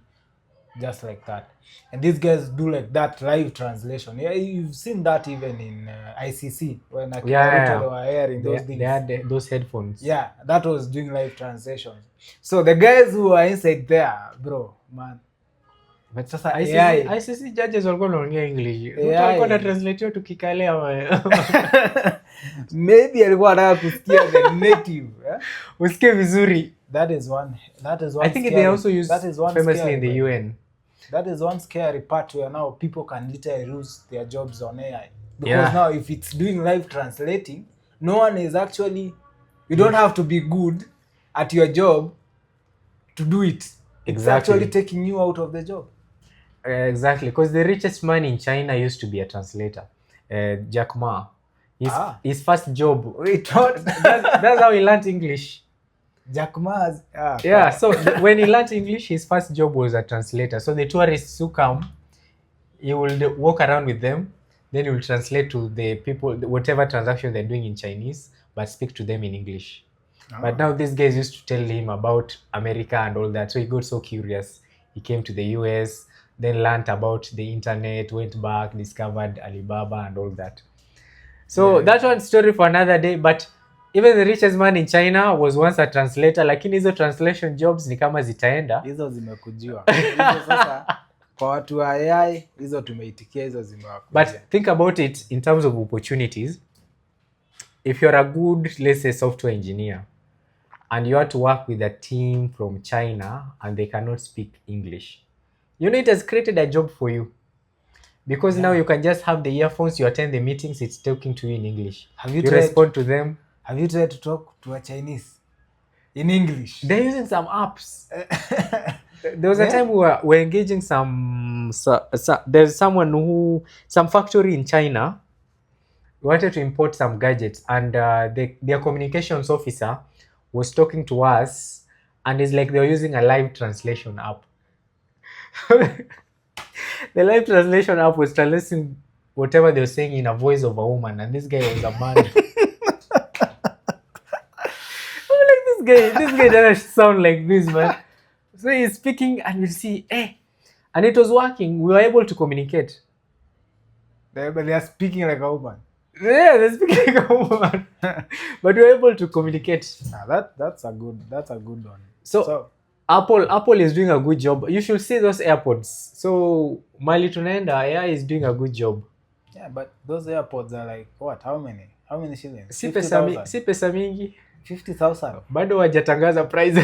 just like that. And these guys do like that live translation. Yeah, you've seen that even in ICC when they were airing those things. They had those headphones. Yeah, that was doing live translation. So the guys who are inside there, bro, man. But sasa ICC judges walikuwa wanaongea English. Walikuwa na translate tukikalea. Maybe alikuwa anataka kusikia the native, usikie vizuri. That is one. I think they also use famously in the UN. That is one scary part where now people can literally lose their jobs on AI. Because now if it's doing live translating, no one is actually, you don't have to be good at your job to do it. It's actually taking you out of the job. Exactly, because the richest man in China used to be a translator. Jack Ma. His first job. That's how he learned English. Jack Ma's. So when he learned English, his first job was a translator. So the tourists who come, he will walk around with them, then he will translate to the people whatever transaction they're doing in Chinese, but speak to them in English. But now these guys used to tell him about America and all that. So he got so curious. He came to the US, then learned about the internet, went back, discovered Alibaba and all that. So that's one story for another day. But even the richest man in China was once a translator, lakini hizo translation jobs ni kama zitaenda. Hizo zimekujiwa. Hizo sasa kwa watu wa AI, hizo tumeitikia, hizo zimewakujia. But think about it in terms of opportunities. If you're a good, let's say, software engineer, and you have to work with a team from China and they cannot speak English, it has created a job for you. Because now you can just have the earphones, you attend the meetings, it's talking to you in English. You respond to them. Have you tried to talk to a Chinese in English? They're using some apps. There was a time we're engaging there's some factory in China wanted to import some gadgets, and their communications officer was talking to us, and it's like they were using a live translation app. The live translation app was translating whatever they were saying in a voice of a woman, and this guy was a man. I'm like, this guy doesn't sound like this, man. So he's speaking, and we see, and it was working. We were able to communicate. But they are speaking like a woman. Yeah, they're speaking like a woman. But we were able to communicate. That's a good one. So Apple is doing a good job. You should see those AirPods. So mali tunaenda, AI is doing a good job. Yeah, but those AirPods are like what? How many shillings? Si pesa mingi. 50,000. Bado wajatangaza price.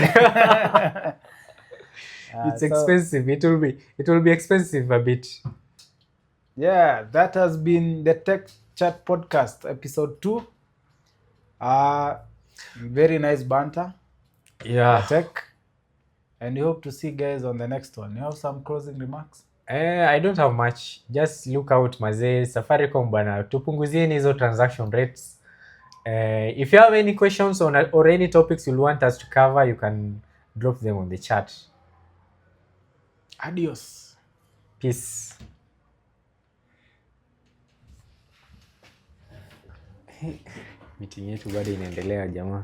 It's expensive. It will be expensive a bit. Yeah, that has been the Tech Chat Podcast, episode 2. Very nice banter. Yeah. Tech. And we hope to see you guys on the next one. You have some closing remarks? I don't have much. Just look out mazee, Safaricom bana, tupunguzieni hizo transaction rates. If you have any questions on or any topics you want us to cover, you can drop them on the chat. Adios. Peace. Meeting yetu bado inaendelea jamaa.